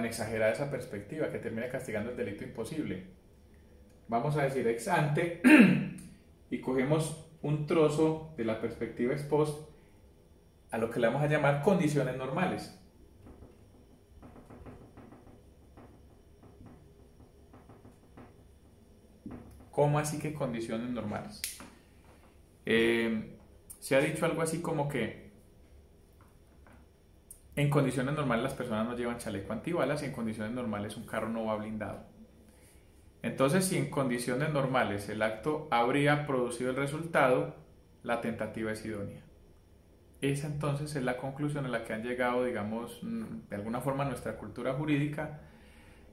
exagerada esa perspectiva, que termine castigando el delito imposible. Vamos a decir ex ante y cogemos un trozo de la perspectiva ex post a lo que le vamos a llamar condiciones normales. ¿Cómo así que condiciones normales? Se ha dicho algo así como que en condiciones normales las personas no llevan chaleco antibalas y en condiciones normales un carro no va blindado. Entonces, si en condiciones normales el acto habría producido el resultado, la tentativa es idónea. Esa entonces es la conclusión a la que han llegado, digamos, de alguna forma nuestra cultura jurídica,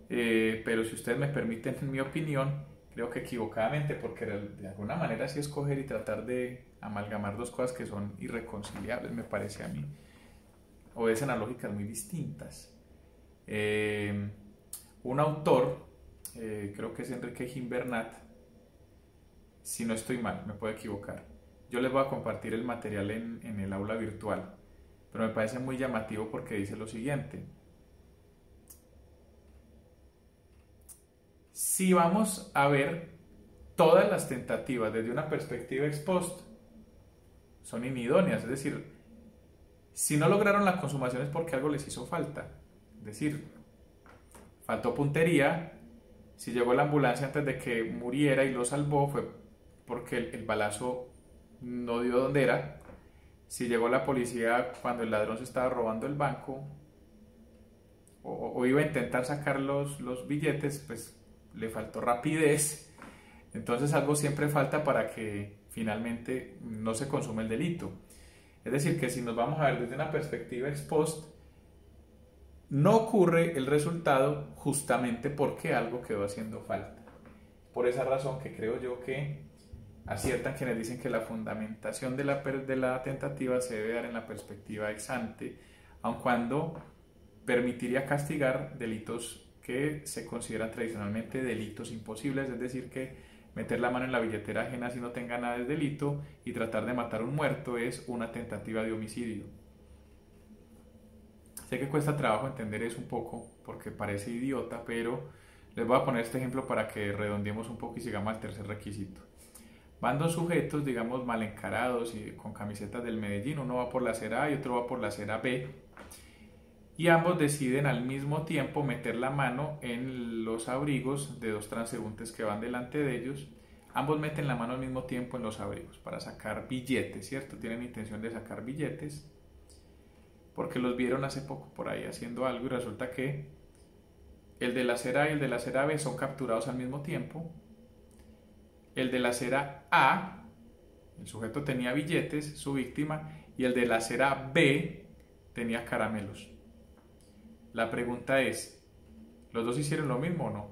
pero si ustedes me permiten, en mi opinión, creo que equivocadamente, porque de alguna manera sí escoger y tratar de amalgamar dos cosas que son irreconciliables, me parece a mí. Obedecen a lógicas muy distintas. Un autor, creo que es Enrique Gimbernat, si no estoy mal, me puedo equivocar. Yo les voy a compartir el material en el aula virtual, pero me parece muy llamativo porque dice lo siguiente. Si vamos a ver todas las tentativas desde una perspectiva ex post, son inidóneas, es decir, si no lograron la consumación es porque algo les hizo falta. Es decir, faltó puntería. Si llegó la ambulancia antes de que muriera y lo salvó fue porque el balazo no dio donde era. Si llegó la policía cuando el ladrón se estaba robando el banco o iba a intentar sacar los billetes, pues le faltó rapidez. Entonces algo siempre falta para que finalmente no se consume el delito. Es decir, que si nos vamos a ver desde una perspectiva ex post, no ocurre el resultado justamente porque algo quedó haciendo falta. Por esa razón que creo yo que aciertan quienes dicen que la fundamentación de la tentativa se debe dar en la perspectiva ex ante, aun cuando permitiría castigar delitos que se consideran tradicionalmente delitos imposibles, es decir, que meter la mano en la billetera ajena si no tenga nada de delito y tratar de matar a un muerto es una tentativa de homicidio. Sé que cuesta trabajo entender eso un poco porque parece idiota, pero les voy a poner este ejemplo para que redondeemos un poco y sigamos al tercer requisito. Van dos sujetos, digamos, mal encarados y con camisetas del Medellín, uno va por la acera A y otro va por la acera B, y ambos deciden al mismo tiempo meter la mano en los abrigos de dos transeúntes que van delante de ellos. Ambos meten la mano al mismo tiempo en los abrigos para sacar billetes, ¿cierto? Tienen intención de sacar billetes porque los vieron hace poco por ahí haciendo algo y resulta que el de la acera A y el de la acera B son capturados al mismo tiempo. El de la acera A, el sujeto tenía billetes, su víctima, y el de la acera B tenía caramelos. La pregunta es, ¿los dos hicieron lo mismo o no?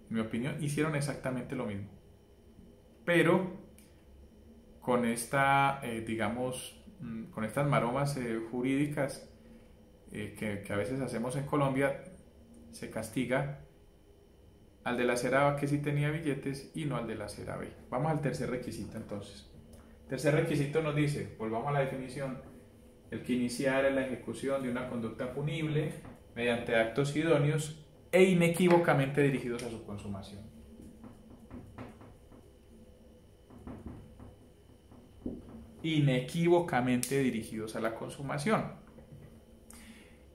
En mi opinión, hicieron exactamente lo mismo. Pero con con estas maromas jurídicas que a veces hacemos en Colombia, se castiga al de la acera A que sí tenía billetes y no al de la acera B. Vamos al tercer requisito entonces. El tercer requisito nos dice, volvamos a la definición, el que iniciara la ejecución de una conducta punible mediante actos idóneos e inequívocamente dirigidos a su consumación. Inequívocamente dirigidos a la consumación.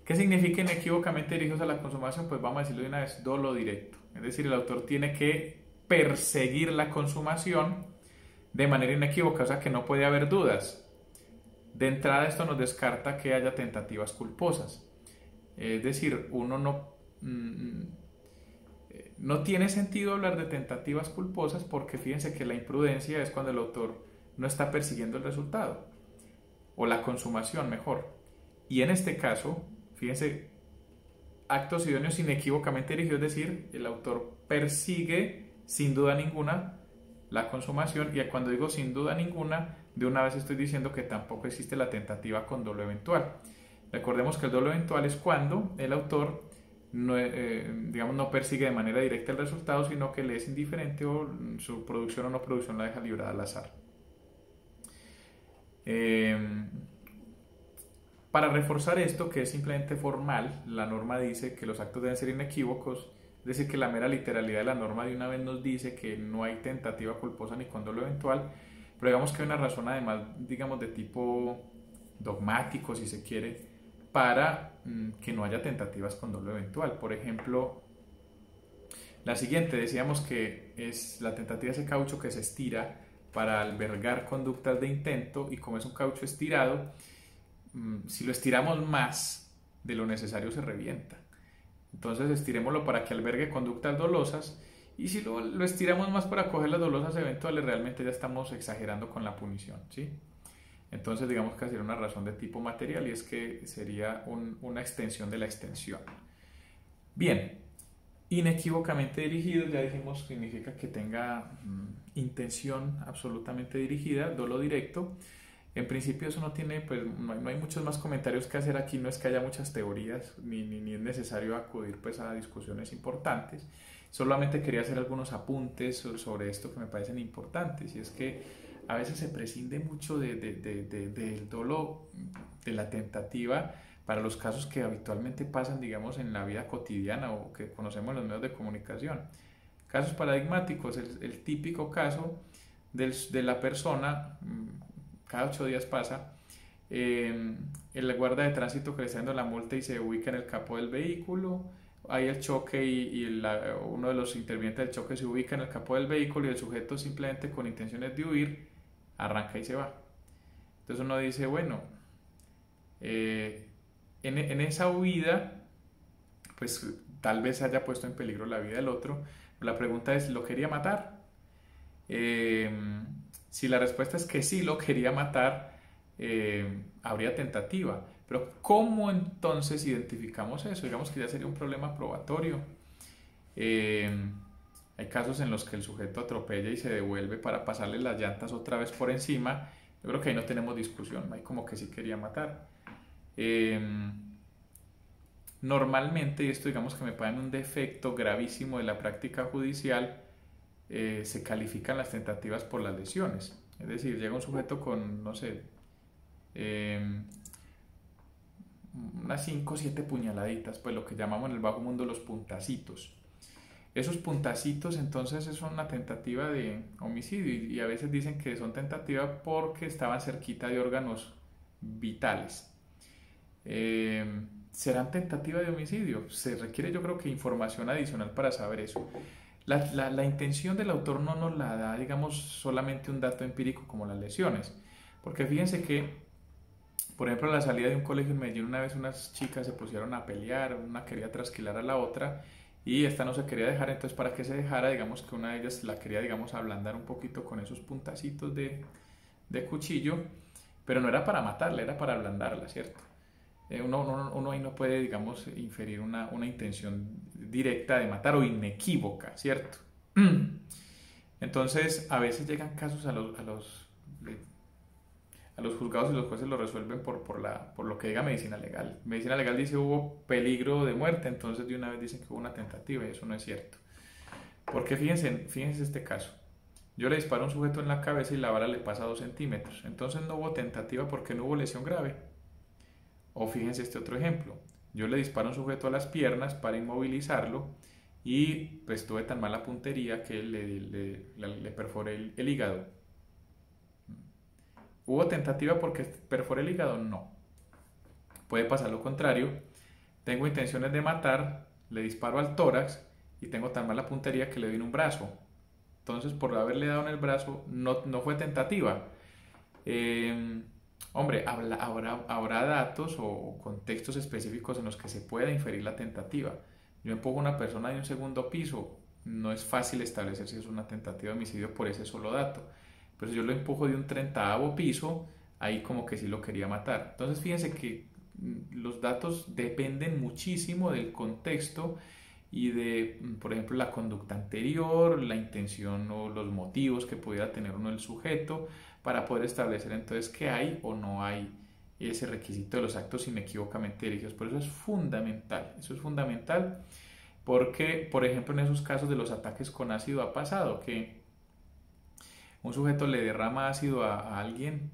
¿Qué significa inequívocamente dirigidos a la consumación? Pues vamos a decirlo de una vez, dolo directo. Es decir, el autor tiene que perseguir la consumación de manera inequívoca, o sea que no puede haber dudas. De entrada esto nos descarta que haya tentativas culposas. Es decir, uno no tiene sentido hablar de tentativas culposas porque fíjense que la imprudencia es cuando el autor no está persiguiendo el resultado o la consumación mejor. Y en este caso, fíjense, actos idóneos inequívocamente dirigidos, es decir, el autor persigue sin duda ninguna la consumación, y cuando digo sin duda ninguna, de una vez estoy diciendo que tampoco existe la tentativa con dolo eventual. Recordemos que el dolo eventual es cuando el autor no persigue de manera directa el resultado, sino que le es indiferente o su producción o no producción la deja librada al azar. Para reforzar esto, que es simplemente formal, la norma dice que los actos deben ser inequívocos, es decir, que la mera literalidad de la norma de una vez nos dice que no hay tentativa culposa ni con dolo eventual, pero digamos que hay una razón además, digamos, de tipo dogmático, si se quiere, para que no haya tentativas con dolo eventual. Por ejemplo, la siguiente, decíamos que es la tentativa, ese caucho que se estira para albergar conductas de intento, y como es un caucho estirado, si lo estiramos más de lo necesario se revienta. Entonces estirémoslo para que albergue conductas dolosas, y si lo estiramos más para coger las dolosas eventuales, realmente ya estamos exagerando con la punición, ¿sí? Entonces digamos que sería una razón de tipo material, y es que sería una extensión de la extensión. Bien, inequívocamente dirigido, ya dijimos, significa que tenga intención absolutamente dirigida, dolo directo. En principio eso no tiene, pues no hay muchos más comentarios que hacer aquí, no es que haya muchas teorías, ni es necesario acudir pues a discusiones importantes. Solamente quería hacer algunos apuntes sobre esto que me parecen importantes, y es que a veces se prescinde mucho del dolo, de la tentativa, para los casos que habitualmente pasan, digamos, en la vida cotidiana o que conocemos en los medios de comunicación. Casos paradigmáticos, el típico caso de la persona, cada 8 días pasa, el guarda de tránsito que le está dando la multa y se ubica en el capó del vehículo, hay el choque y uno de los intervinientes del choque se ubica en el capó del vehículo, y el sujeto simplemente con intenciones de huir arranca y se va. Entonces uno dice, bueno, en esa huida pues tal vez haya puesto en peligro la vida del otro. La pregunta es, ¿lo quería matar? Si la respuesta es que sí lo quería matar, habría tentativa. Pero ¿cómo entonces identificamos eso? Digamos que ya sería un problema probatorio. Hay casos en los que el sujeto atropella y se devuelve para pasarle las llantas otra vez por encima. Yo creo que ahí no tenemos discusión, hay como que sí quería matar. Normalmente, y esto digamos que me pagan un defecto gravísimo de la práctica judicial, se califican las tentativas por las lesiones. Es decir, llega un sujeto con, no sé, unas 5 o 7 puñaladitas, pues lo que llamamos en el bajo mundo los puntacitos. Esos puntacitos entonces son una tentativa de homicidio, y a veces dicen que son tentativas porque estaban cerquita de órganos vitales. ¿Serán tentativa de homicidio? Se requiere, yo creo, que información adicional para saber eso. La intención del autor no nos la da, digamos, solamente un dato empírico como las lesiones, porque fíjense que, por ejemplo, a la salida de un colegio en Medellín, una vez unas chicas se pusieron a pelear, una quería trasquilar a la otra y esta no se quería dejar. Entonces, para que se dejara, digamos que una de ellas la quería, digamos, ablandar un poquito con esos puntacitos de cuchillo, pero no era para matarla, era para ablandarla, ¿cierto? Uno ahí no puede, digamos, inferir una intención directa de matar o inequívoca, ¿cierto? Entonces, a veces llegan casos a los juzgados, y los jueces lo resuelven por lo que diga medicina legal. Medicina legal dice hubo peligro de muerte, entonces de una vez dicen que hubo una tentativa, y eso no es cierto. Porque fíjense este caso. Yo le disparo a un sujeto en la cabeza y la bala le pasa 2 centímetros. Entonces no hubo tentativa porque no hubo lesión grave. O fíjense este otro ejemplo. Yo le disparo a un sujeto a las piernas para inmovilizarlo, y pues tuve tan mala puntería que le perforé el hígado. ¿Hubo tentativa porque perforé el hígado? No. Puede pasar lo contrario. Tengo intenciones de matar, le disparo al tórax y tengo tan mala puntería que le doy en un brazo. entonces por haberle dado en el brazo no fue tentativa. Hombre, habrá datos o contextos específicos en los que se pueda inferir la tentativa. Yo empujo a una persona de un segundo piso, no es fácil establecer si es una tentativa de homicidio por ese solo dato. Pero si yo lo empujo de un 30º piso, ahí como que sí lo quería matar. Entonces fíjense que los datos dependen muchísimo del contexto y de, por ejemplo, la conducta anterior, la intención o los motivos que pudiera tener uno el sujeto para poder establecer entonces que hay o no hay ese requisito de los actos inequívocamente dirigidos. Por eso es fundamental porque, por ejemplo, en esos casos de los ataques con ácido ha pasado que un sujeto le derrama ácido a alguien,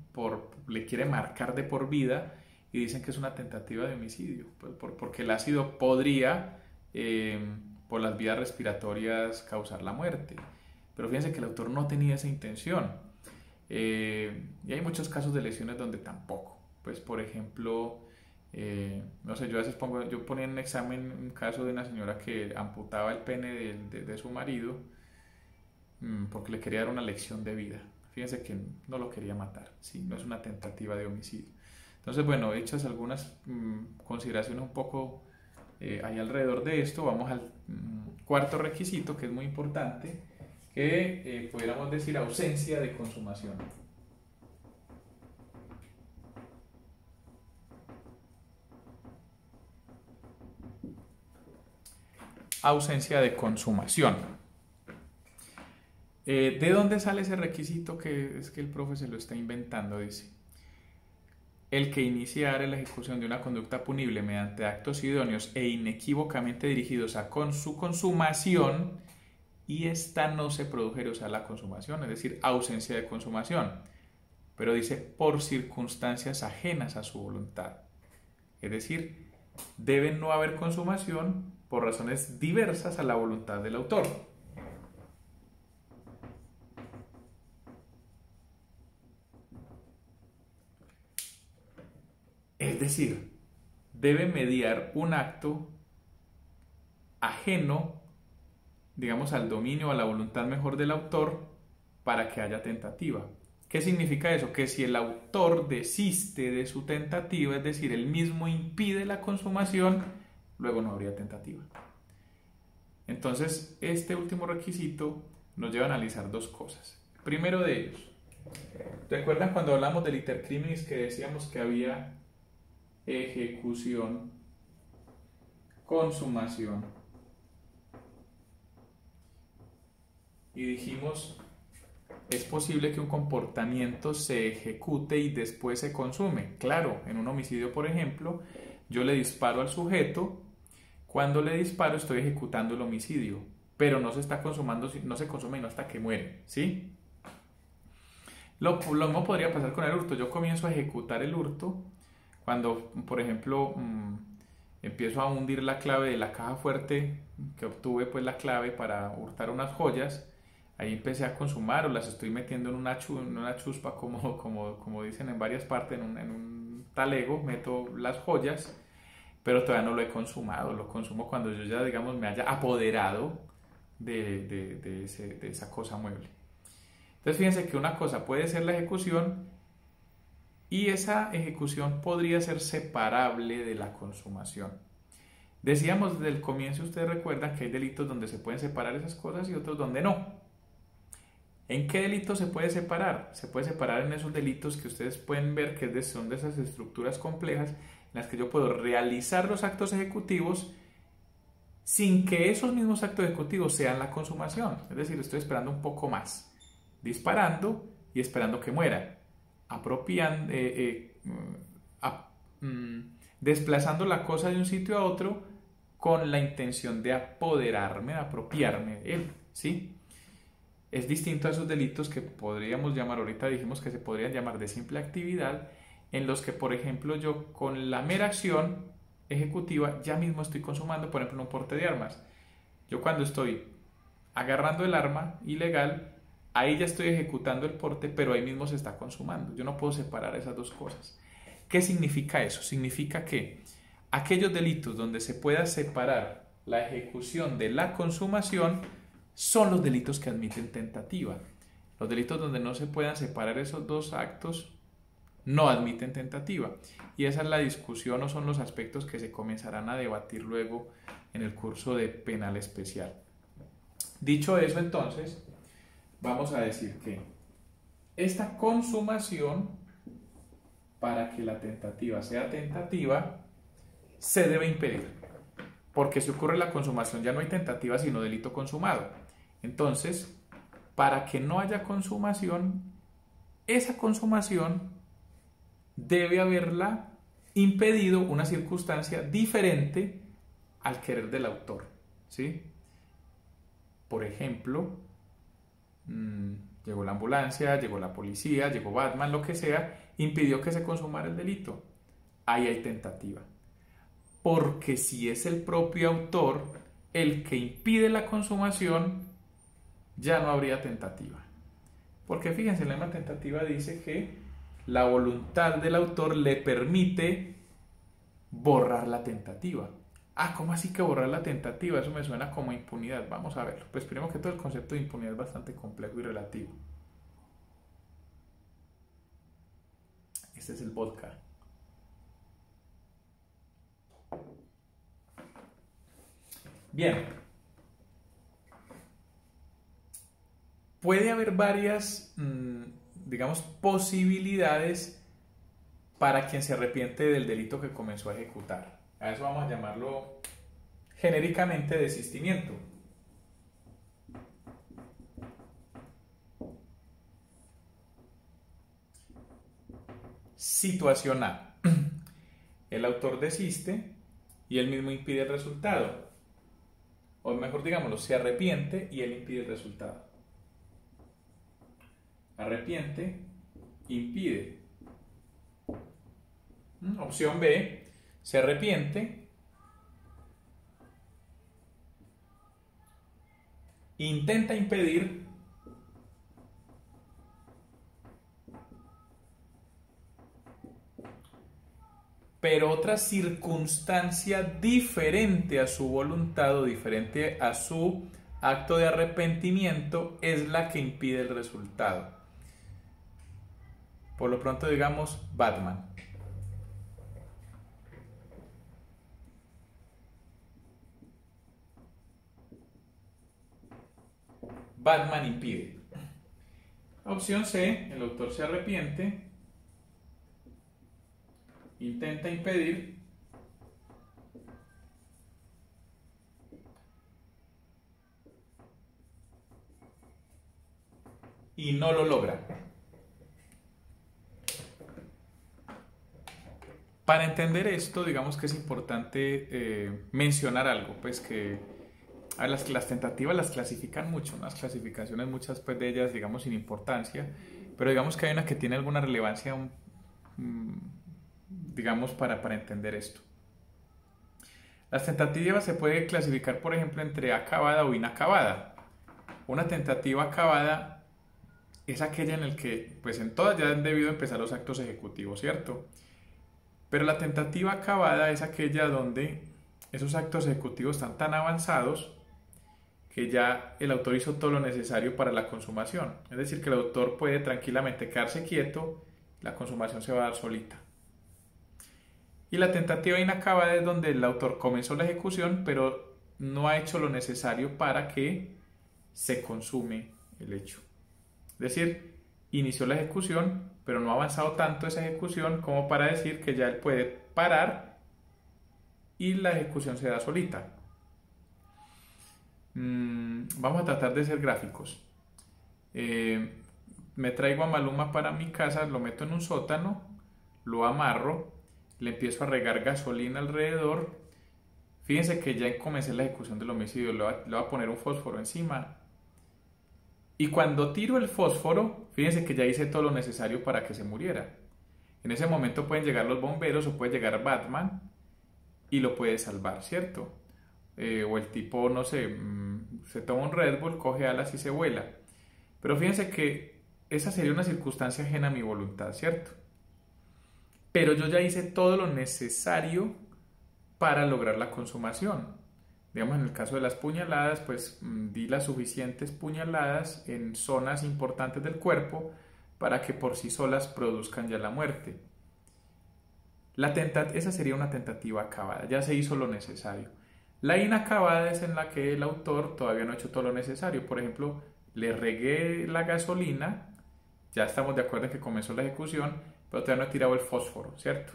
le quiere marcar de por vida y dicen que es una tentativa de homicidio, porque el ácido podría, por las vías respiratorias, causar la muerte. Pero fíjense que el autor no tenía esa intención. Y hay muchos casos de lesiones donde tampoco. Pues, por ejemplo, no sé, yo ponía en un examen un caso de una señora que amputaba el pene de su marido porque le quería dar una lección de vida. Fíjense que no lo quería matar, ¿sí? No es una tentativa de homicidio. Entonces, bueno, hechas algunas consideraciones un poco ahí alrededor de esto, vamos al cuarto requisito, que es muy importante, que pudiéramos decir ausencia de consumación. Ausencia de consumación. ¿De dónde sale ese requisito? Que es que el profe se lo está inventando, dice. El que iniciare la ejecución de una conducta punible mediante actos idóneos e inequívocamente dirigidos a su consumación y esta no se produjere, o sea, la consumación, es decir, ausencia de consumación. Pero dice por circunstancias ajenas a su voluntad. Es decir, debe no haber consumación por razones diversas a la voluntad del autor. Es decir, debe mediar un acto ajeno, digamos, al dominio o a la voluntad mejor del autor para que haya tentativa. ¿Qué significa eso? Que si el autor desiste de su tentativa, es decir, él mismo impide la consumación, luego no habría tentativa. Entonces, este último requisito nos lleva a analizar dos cosas. Primero de ellos, ¿recuerdan cuando hablamos del iter criminis que decíamos que había ejecución, consumación? Y dijimos, es posible que un comportamiento se ejecute y después se consume. Claro, en un homicidio, por ejemplo, yo le disparo al sujeto. Cuando le disparo estoy ejecutando el homicidio, pero no se está consumando, no se consume no hasta que muere, ¿sí? Lo mismo podría pasar con el hurto. Yo comienzo a ejecutar el hurto cuando, por ejemplo, empiezo a hundir la clave de la caja fuerte que obtuve, pues la clave para hurtar unas joyas. Ahí empecé a consumar o las estoy metiendo en una chuspa, como dicen en varias partes, en un talego, meto las joyas, pero todavía no lo he consumado. Lo consumo cuando yo ya, digamos, me haya apoderado de esa cosa mueble. Entonces fíjense que una cosa puede ser la ejecución y esa ejecución podría ser separable de la consumación. Decíamos desde el comienzo, ustedes recuerdan que hay delitos donde se pueden separar esas cosas y otros donde no. ¿En qué delito se puede separar? Se puede separar en esos delitos que ustedes pueden ver que son de esas estructuras complejas en las que yo puedo realizar los actos ejecutivos sin que esos mismos actos ejecutivos sean la consumación. Es decir, estoy esperando un poco más, disparando y esperando que muera, desplazando la cosa de un sitio a otro con la intención de apoderarme, de apropiarme de él, ¿sí? Es distinto a esos delitos que podríamos llamar, ahorita dijimos que se podrían llamar de simple actividad, en los que, por ejemplo, yo con la mera acción ejecutiva ya mismo estoy consumando, por ejemplo, un porte de armas. Yo cuando estoy agarrando el arma ilegal, ahí ya estoy ejecutando el porte, pero ahí mismo se está consumando. Yo no puedo separar esas dos cosas. ¿Qué significa eso? Significa que aquellos delitos donde se pueda separar la ejecución de la consumación son los delitos que admiten tentativa. Los delitos donde no se puedan separar esos dos actos no admiten tentativa. Y esa es la discusión o son los aspectos que se comenzarán a debatir luego en el curso de penal especial. Dicho eso, entonces, vamos a decir que esta consumación, para que la tentativa sea tentativa, se debe impedir. Porque si ocurre la consumación ya no hay tentativa sino delito consumado. Entonces, para que no haya consumación, esa consumación debe haberla impedido una circunstancia diferente al querer del autor, ¿sí? Por ejemplo, llegó la ambulancia, llegó la policía, llegó Batman, lo que sea, impidió que se consumara el delito. Ahí hay tentativa. Porque si es el propio autor el que impide la consumación, ya no habría tentativa. Porque fíjense, la lema tentativa dice que la voluntad del autor le permite borrar la tentativa. Ah, ¿cómo así que borrar la tentativa? Eso me suena como impunidad. Vamos a verlo. Pues primero que todo, el concepto de impunidad es bastante complejo y relativo. Este es el vodka. Bien. Puede haber varias, digamos, posibilidades para quien se arrepiente del delito que comenzó a ejecutar. A eso vamos a llamarlo genéricamente desistimiento. Situación A. El autor desiste y él mismo impide el resultado. O mejor digámoslo, se arrepiente y él impide el resultado. Arrepiente, impide. Opción B, se arrepiente, intenta impedir, pero otra circunstancia diferente a su voluntad o diferente a su acto de arrepentimiento es la que impide el resultado. Por lo pronto digamos Batman. Batman impide. Opción C, el autor se arrepiente, intenta impedir, y no lo logra. Para entender esto, digamos que es importante mencionar algo, pues que las tentativas las clasifican mucho, unas clasificaciones muchas pues, de ellas, digamos, sin importancia, pero digamos que hay una que tiene alguna relevancia, digamos, para entender esto. Las tentativas se puede clasificar, por ejemplo, entre acabada o inacabada. Una tentativa acabada es aquella en la que, pues en todas ya han debido empezar los actos ejecutivos, ¿cierto? Pero la tentativa acabada es aquella donde esos actos ejecutivos están tan avanzados que ya el autor hizo todo lo necesario para la consumación. Es decir, que el autor puede tranquilamente quedarse quieto, la consumación se va a dar solita. Y la tentativa inacabada es donde el autor comenzó la ejecución, pero no ha hecho lo necesario para que se consume el hecho. Es decir, inició la ejecución, pero no ha avanzado tanto esa ejecución como para decir que ya él puede parar y la ejecución se da solita. Vamos a tratar de ser gráficos. Me traigo a Maluma para mi casa, lo meto en un sótano, lo amarro, le empiezo a regar gasolina alrededor. Fíjense que ya comencé la ejecución del homicidio, le voy a poner un fósforo encima. Y cuando tiro el fósforo, fíjense que ya hice todo lo necesario para que se muriera. En ese momento pueden llegar los bomberos o puede llegar Batman y lo puede salvar, ¿cierto? O el tipo, no sé, se toma un Red Bull, coge alas y se vuela. Pero fíjense que esa sería una circunstancia ajena a mi voluntad, ¿cierto? Pero yo ya hice todo lo necesario para lograr la consumación. Digamos, en el caso de las puñaladas, pues di las suficientes puñaladas en zonas importantes del cuerpo para que por sí solas produzcan ya la muerte. Esa sería una tentativa acabada, ya se hizo lo necesario. La inacabada es en la que el autor todavía no ha hecho todo lo necesario. Por ejemplo, le regué la gasolina, ya estamos de acuerdo en que comenzó la ejecución, pero todavía no he tirado el fósforo, ¿cierto?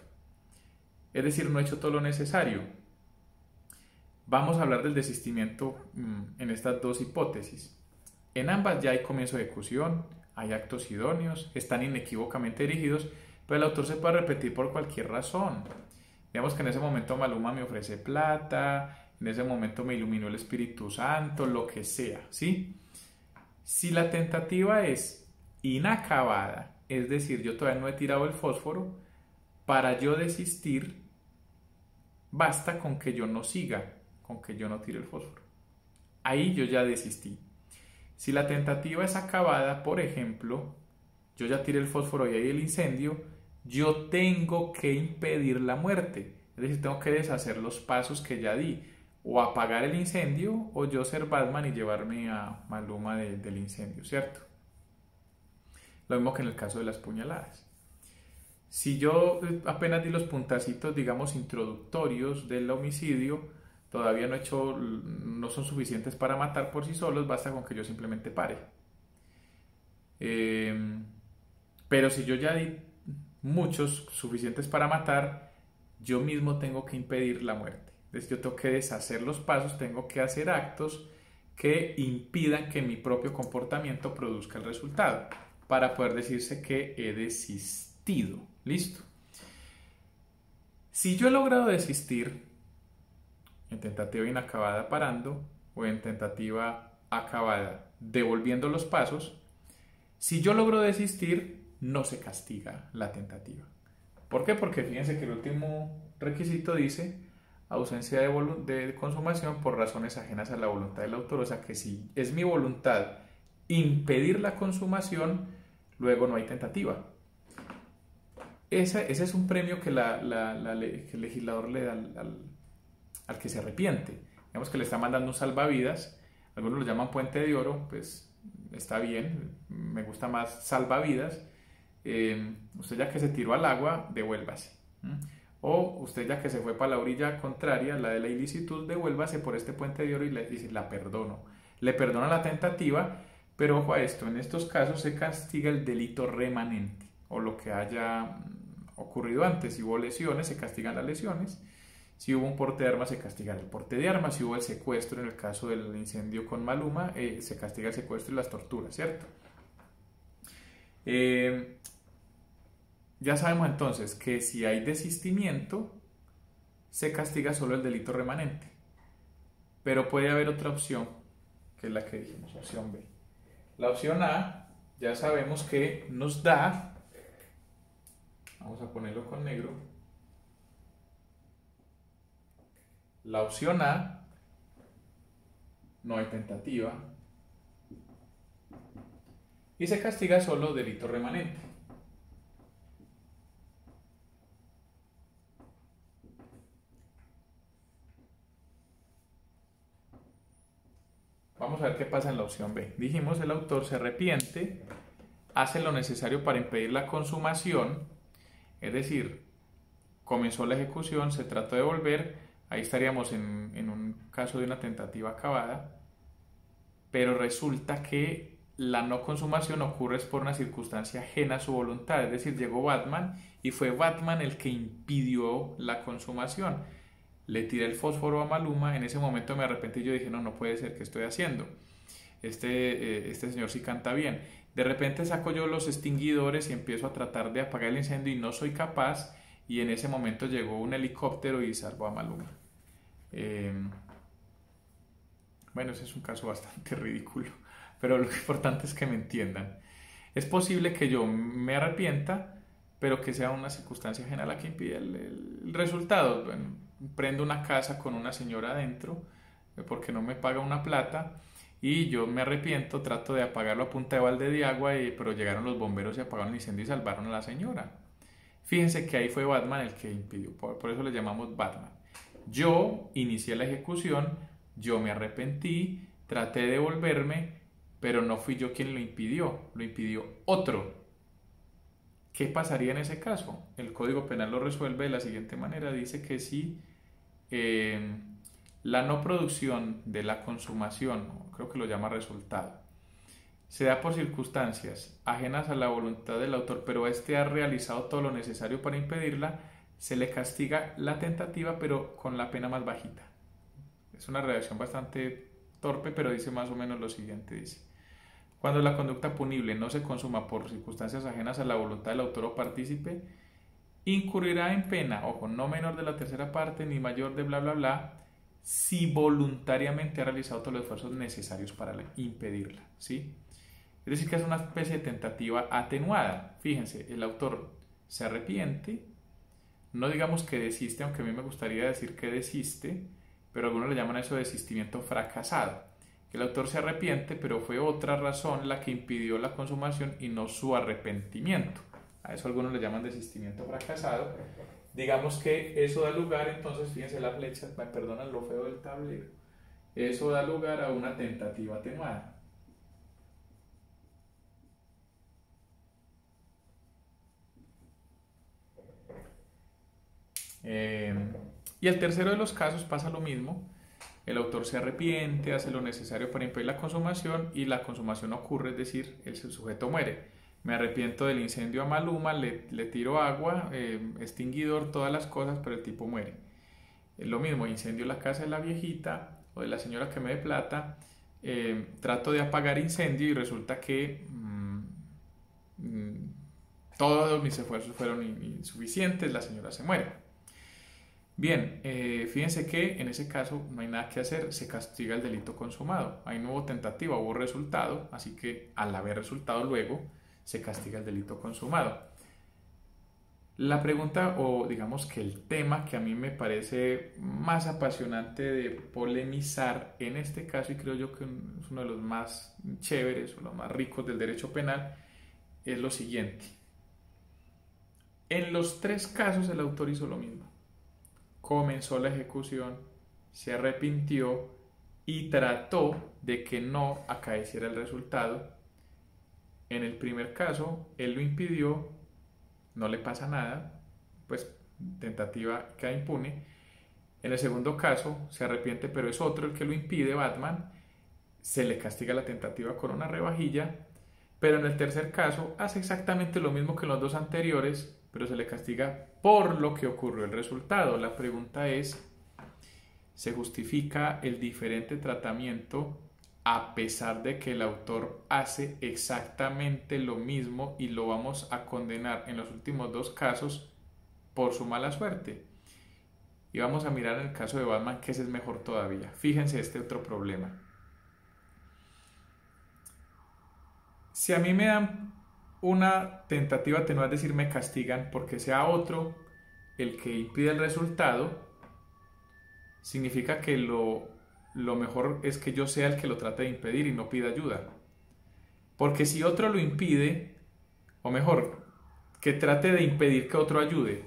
Es decir, no he hecho todo lo necesario. Vamos a hablar del desistimiento en estas dos hipótesis. En ambas ya hay comienzo de ejecución, hay actos idóneos, están inequívocamente dirigidos, pero el autor se puede repetir por cualquier razón. Digamos que en ese momento Maluma me ofrece plata, en ese momento me iluminó el Espíritu Santo, lo que sea, ¿sí? Si la tentativa es inacabada, es decir, yo todavía no he tirado el fósforo, para yo desistir, basta con que yo no siga, con que yo no tire el fósforo. Ahí yo ya desistí. Si la tentativa es acabada, por ejemplo, yo ya tiré el fósforo y hay el incendio, yo tengo que impedir la muerte. Es decir, tengo que deshacer los pasos que ya di. O apagar el incendio, o yo ser Batman y llevarme a Maluma del incendio, ¿cierto? Lo mismo que en el caso de las puñaladas. Si yo apenas di los puntacitos, digamos, introductorios del homicidio, todavía no son suficientes para matar por sí solos, basta con que yo simplemente pare. Pero si yo ya di muchos suficientes para matar, yo mismo tengo que impedir la muerte. Entonces yo tengo que deshacer los pasos, tengo que hacer actos que impidan que mi propio comportamiento produzca el resultado, para poder decirse que he desistido. ¿Listo? Si yo he logrado desistir en tentativa inacabada parando o en tentativa acabada devolviendo los pasos, si yo logro desistir, no se castiga la tentativa. ¿Por qué? Porque fíjense que el último requisito dice ausencia de consumación por razones ajenas a la voluntad del autor. O sea que si es mi voluntad impedir la consumación, luego no hay tentativa. Ese es un premio que que el legislador le da al que se arrepiente. Digamos que le está mandando un salvavidas, algunos lo llaman puente de oro, pues está bien, me gusta más salvavidas. Usted ya que se tiró al agua, devuélvase. O usted ya que se fue para la orilla contraria, la de la ilicitud, devuélvase por este puente de oro y le dice, la perdono. Le perdona la tentativa, pero ojo a esto, en estos casos se castiga el delito remanente, o lo que haya ocurrido antes. Si hubo lesiones, se castigan las lesiones. Si hubo un porte de armas, se castiga el porte de armas. Si hubo el secuestro, en el caso del incendio con Maluma, se castiga el secuestro y las torturas, ¿cierto? Ya sabemos entonces que si hay desistimiento, se castiga solo el delito remanente. Pero puede haber otra opción, que es la que dijimos, opción B. La opción A, ya sabemos que nos da, vamos a ponerlo con negro, la opción A, no hay tentativa, y se castiga solo delito remanente. Vamos a ver qué pasa en la opción B. Dijimos, el autor se arrepiente, hace lo necesario para impedir la consumación, es decir, comenzó la ejecución, se trató de volver, ahí estaríamos en un caso de una tentativa acabada, pero resulta que la no consumación ocurre por una circunstancia ajena a su voluntad, es decir, llegó Batman y fue Batman el que impidió la consumación. Le tiré el fósforo a Maluma, en ese momento me arrepentí y yo dije, no puede ser, ¿qué estoy haciendo? Este señor sí canta bien. De repente saco yo los extinguidores y empiezo a tratar de apagar el incendio y no soy capaz, y en ese momento llegó un helicóptero y salvó a Maluma. Bueno, ese es un caso bastante ridículo, pero lo importante es que me entiendan. Es posible que yo me arrepienta, pero que sea una circunstancia ajena a la que impide el resultado. Bueno, prendo una casa con una señora adentro porque no me paga una plata y yo me arrepiento, trato de apagarlo a punta de balde de agua, pero llegaron los bomberos y apagaron el incendio y salvaron a la señora. Fíjense que ahí fue Batman el que impidió, por eso le llamamos Batman. Yo inicié la ejecución, yo me arrepentí, traté de devolverme, pero no fui yo quien lo impidió otro. ¿Qué pasaría en ese caso? El Código Penal lo resuelve de la siguiente manera. Dice que si eh, la no producción de la consumación, creo que lo llama resultado, se da por circunstancias ajenas a la voluntad del autor, pero éste ha realizado todo lo necesario para impedirla, se le castiga la tentativa, pero con la pena más bajita. Es una redacción bastante torpe, pero dice más o menos lo siguiente, dice: cuando la conducta punible no se consuma por circunstancias ajenas a la voluntad del autor o partícipe, incurrirá en pena, ojo, no menor de la tercera parte ni mayor de bla bla bla, si voluntariamente ha realizado todos los esfuerzos necesarios para impedirla, ¿sí? Es decir, que es una especie de tentativa atenuada. Fíjense, el autor se arrepiente, no digamos que desiste, aunque a mí me gustaría decir que desiste, pero algunos le llaman eso desistimiento fracasado. El autor se arrepiente, pero fue otra razón la que impidió la consumación y no su arrepentimiento. A eso algunos le llaman desistimiento fracasado. Digamos que eso da lugar, entonces, fíjense la flecha, me perdonan lo feo del tablero, eso da lugar a una tentativa atenuada. Y el tercero de los casos pasa lo mismo. El autor se arrepiente, hace lo necesario para impedir la consumación y la consumación ocurre, es decir, el sujeto muere. Me arrepiento del incendio a Maluma, le tiro agua, extinguidor, todas las cosas, pero el tipo muere. Lo mismo, incendio la casa de la viejita o de la señora que me dé plata, trato de apagar incendio y resulta que todos mis esfuerzos fueron insuficientes, la señora se muere. Bien, fíjense que en ese caso no hay nada que hacer, se castiga el delito consumado. Ahí no hubo tentativa, hubo resultado, así que al haber resultado luego, se castiga el delito consumado. La pregunta, o digamos que el tema que a mí me parece más apasionante de polemizar en este caso, y creo yo que es uno de los más chéveres o los más ricos del derecho penal, es lo siguiente. En los tres casos el autor hizo lo mismo. Comenzó la ejecución, se arrepintió y trató de que no acaeciera el resultado. En el primer caso, él lo impidió, no le pasa nada, pues tentativa queda impune. En el segundo caso, se arrepiente, pero es otro el que lo impide, Batman, se le castiga la tentativa con una rebajilla. Pero en el tercer caso, hace exactamente lo mismo que en los dos anteriores, pero se le castiga por lo que ocurrió el resultado. La pregunta es, ¿se justifica el diferente tratamiento a pesar de que el autor hace exactamente lo mismo y lo vamos a condenar en los últimos dos casos por su mala suerte? Y vamos a mirar en el caso de Batman que ese es mejor todavía. Fíjense este otro problema. Si a mí me dan una tentativa atenuada, es decir, me castigan porque sea otro el que impide el resultado, significa que lo mejor es que yo sea el que lo trate de impedir y no pida ayuda. Porque si otro lo impide, o mejor, que trate de impedir que otro ayude.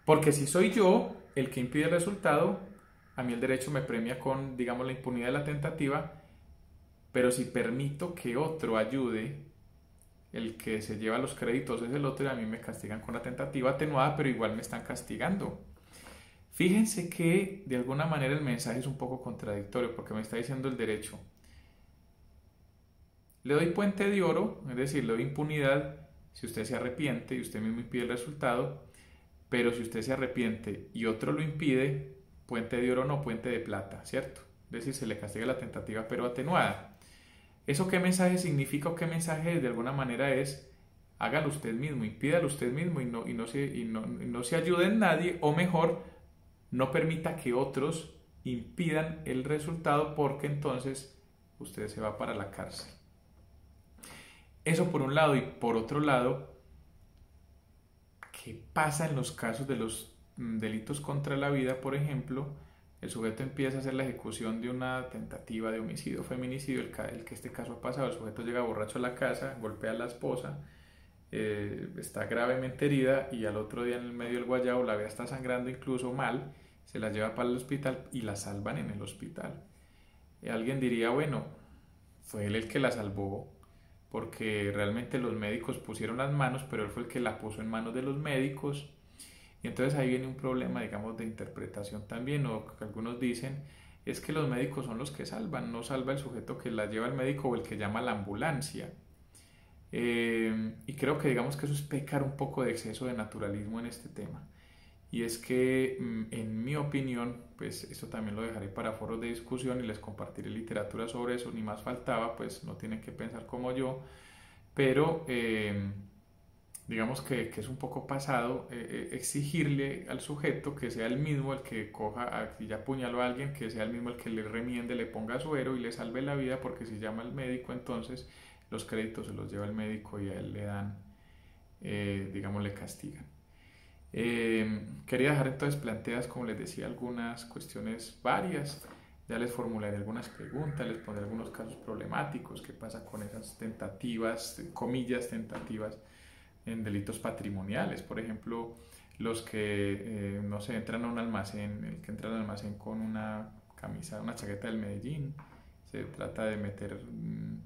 Porque si soy yo el que impide el resultado, a mí el derecho me premia con, digamos, la impunidad de la tentativa, pero si permito que otro ayude, el que se lleva los créditos es el otro y a mí me castigan con la tentativa atenuada, pero igual me están castigando. Fíjense que de alguna manera el mensaje es un poco contradictorio porque me está diciendo el derecho: le doy puente de oro, es decir, le doy impunidad si usted se arrepiente y usted mismo impide el resultado, pero si usted se arrepiente y otro lo impide, puente de oro no, puente de plata, ¿cierto? Es decir, se le castiga la tentativa pero atenuada. ¿Eso qué mensaje significa o qué mensaje de alguna manera es? Hágalo usted mismo, impídalo usted mismo y no se ayude en nadie, o mejor, no permita que otros impidan el resultado porque entonces usted se va para la cárcel. Eso por un lado, y por otro lado, ¿qué pasa en los casos de los delitos contra la vida? Por ejemplo, el sujeto empieza a hacer la ejecución de una tentativa de homicidio, feminicidio, el que este caso ha pasado, el sujeto llega borracho a la casa, golpea a la esposa, está gravemente herida y al otro día en el medio del guayabo la vea está sangrando incluso mal se la lleva para el hospital y la salvan en el hospital. Alguien diría, bueno, fue él el que la salvó porque realmente los médicos pusieron las manos, pero él fue el que la puso en manos de los médicos. Y entonces ahí viene un problema, digamos, de interpretación también, o que algunos dicen, es que los médicos son los que salvan, no salva el sujeto que la lleva al médico o el que llama a la ambulancia. Y creo que digamos que eso es pecar un poco de exceso de naturalismo en este tema. Y es que, en mi opinión, pues esto también lo dejaré para foros de discusión y les compartiré literatura sobre eso, ni más faltaba, pues no tienen que pensar como yo, pero digamos que es un poco pasado exigirle al sujeto que sea el mismo el que coja, si ya apuñaló a alguien, que sea el mismo el que le remiende, le ponga suero y le salve la vida, porque si llama al médico, entonces los créditos se los lleva el médico y a él le dan, digamos, le castigan. Quería dejar entonces planteadas, como les decía, algunas cuestiones varias. Ya les formularé algunas preguntas, les pondré algunos casos problemáticos, qué pasa con esas tentativas, comillas tentativas, en delitos patrimoniales. Por ejemplo, los que, no sé, entran a un almacén, el que entra al almacén con una camisa, una chaqueta del Medellín, se trata de meter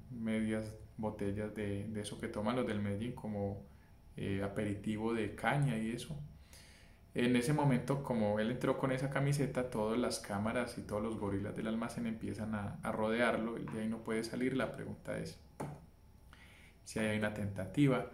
medias botellas de eso que toman los del Medellín como aperitivo de caña y eso. En ese momento, como él entró con esa camiseta, todas las cámaras y todos los gorilas del almacén empiezan a rodearlo, él de ahí no puede salir. La pregunta es si hay una tentativa,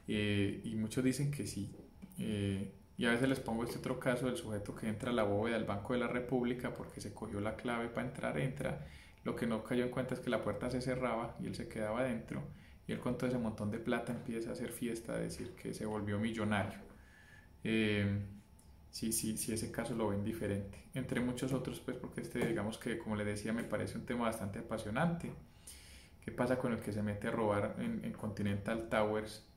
y muchos dicen que sí. Y a veces les pongo este otro caso del sujeto que entra a la bóveda del Banco de la República porque se cogió la clave para entrar, entra. Lo que no cayó en cuenta es que la puerta se cerraba y él se quedaba dentro. Y él con todo ese montón de plata empieza a hacer fiesta, a decir que se volvió millonario. Sí, ese caso lo ven diferente. Entre muchos otros, pues porque digamos que, como les decía, me parece un tema bastante apasionante. ¿Qué pasa con el que se mete a robar en Continental Towers?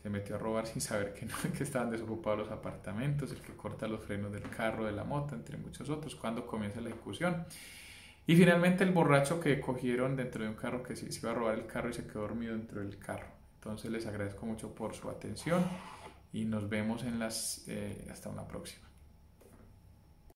Se metió a robar sin saber que, no, que estaban desocupados los apartamentos, el que corta los frenos del carro, de la moto, entre muchos otros, cuando comienza la ejecución. Y finalmente el borracho que cogieron dentro de un carro, que se iba a robar el carro y se quedó dormido dentro del carro. Entonces les agradezco mucho por su atención y nos vemos hasta una próxima.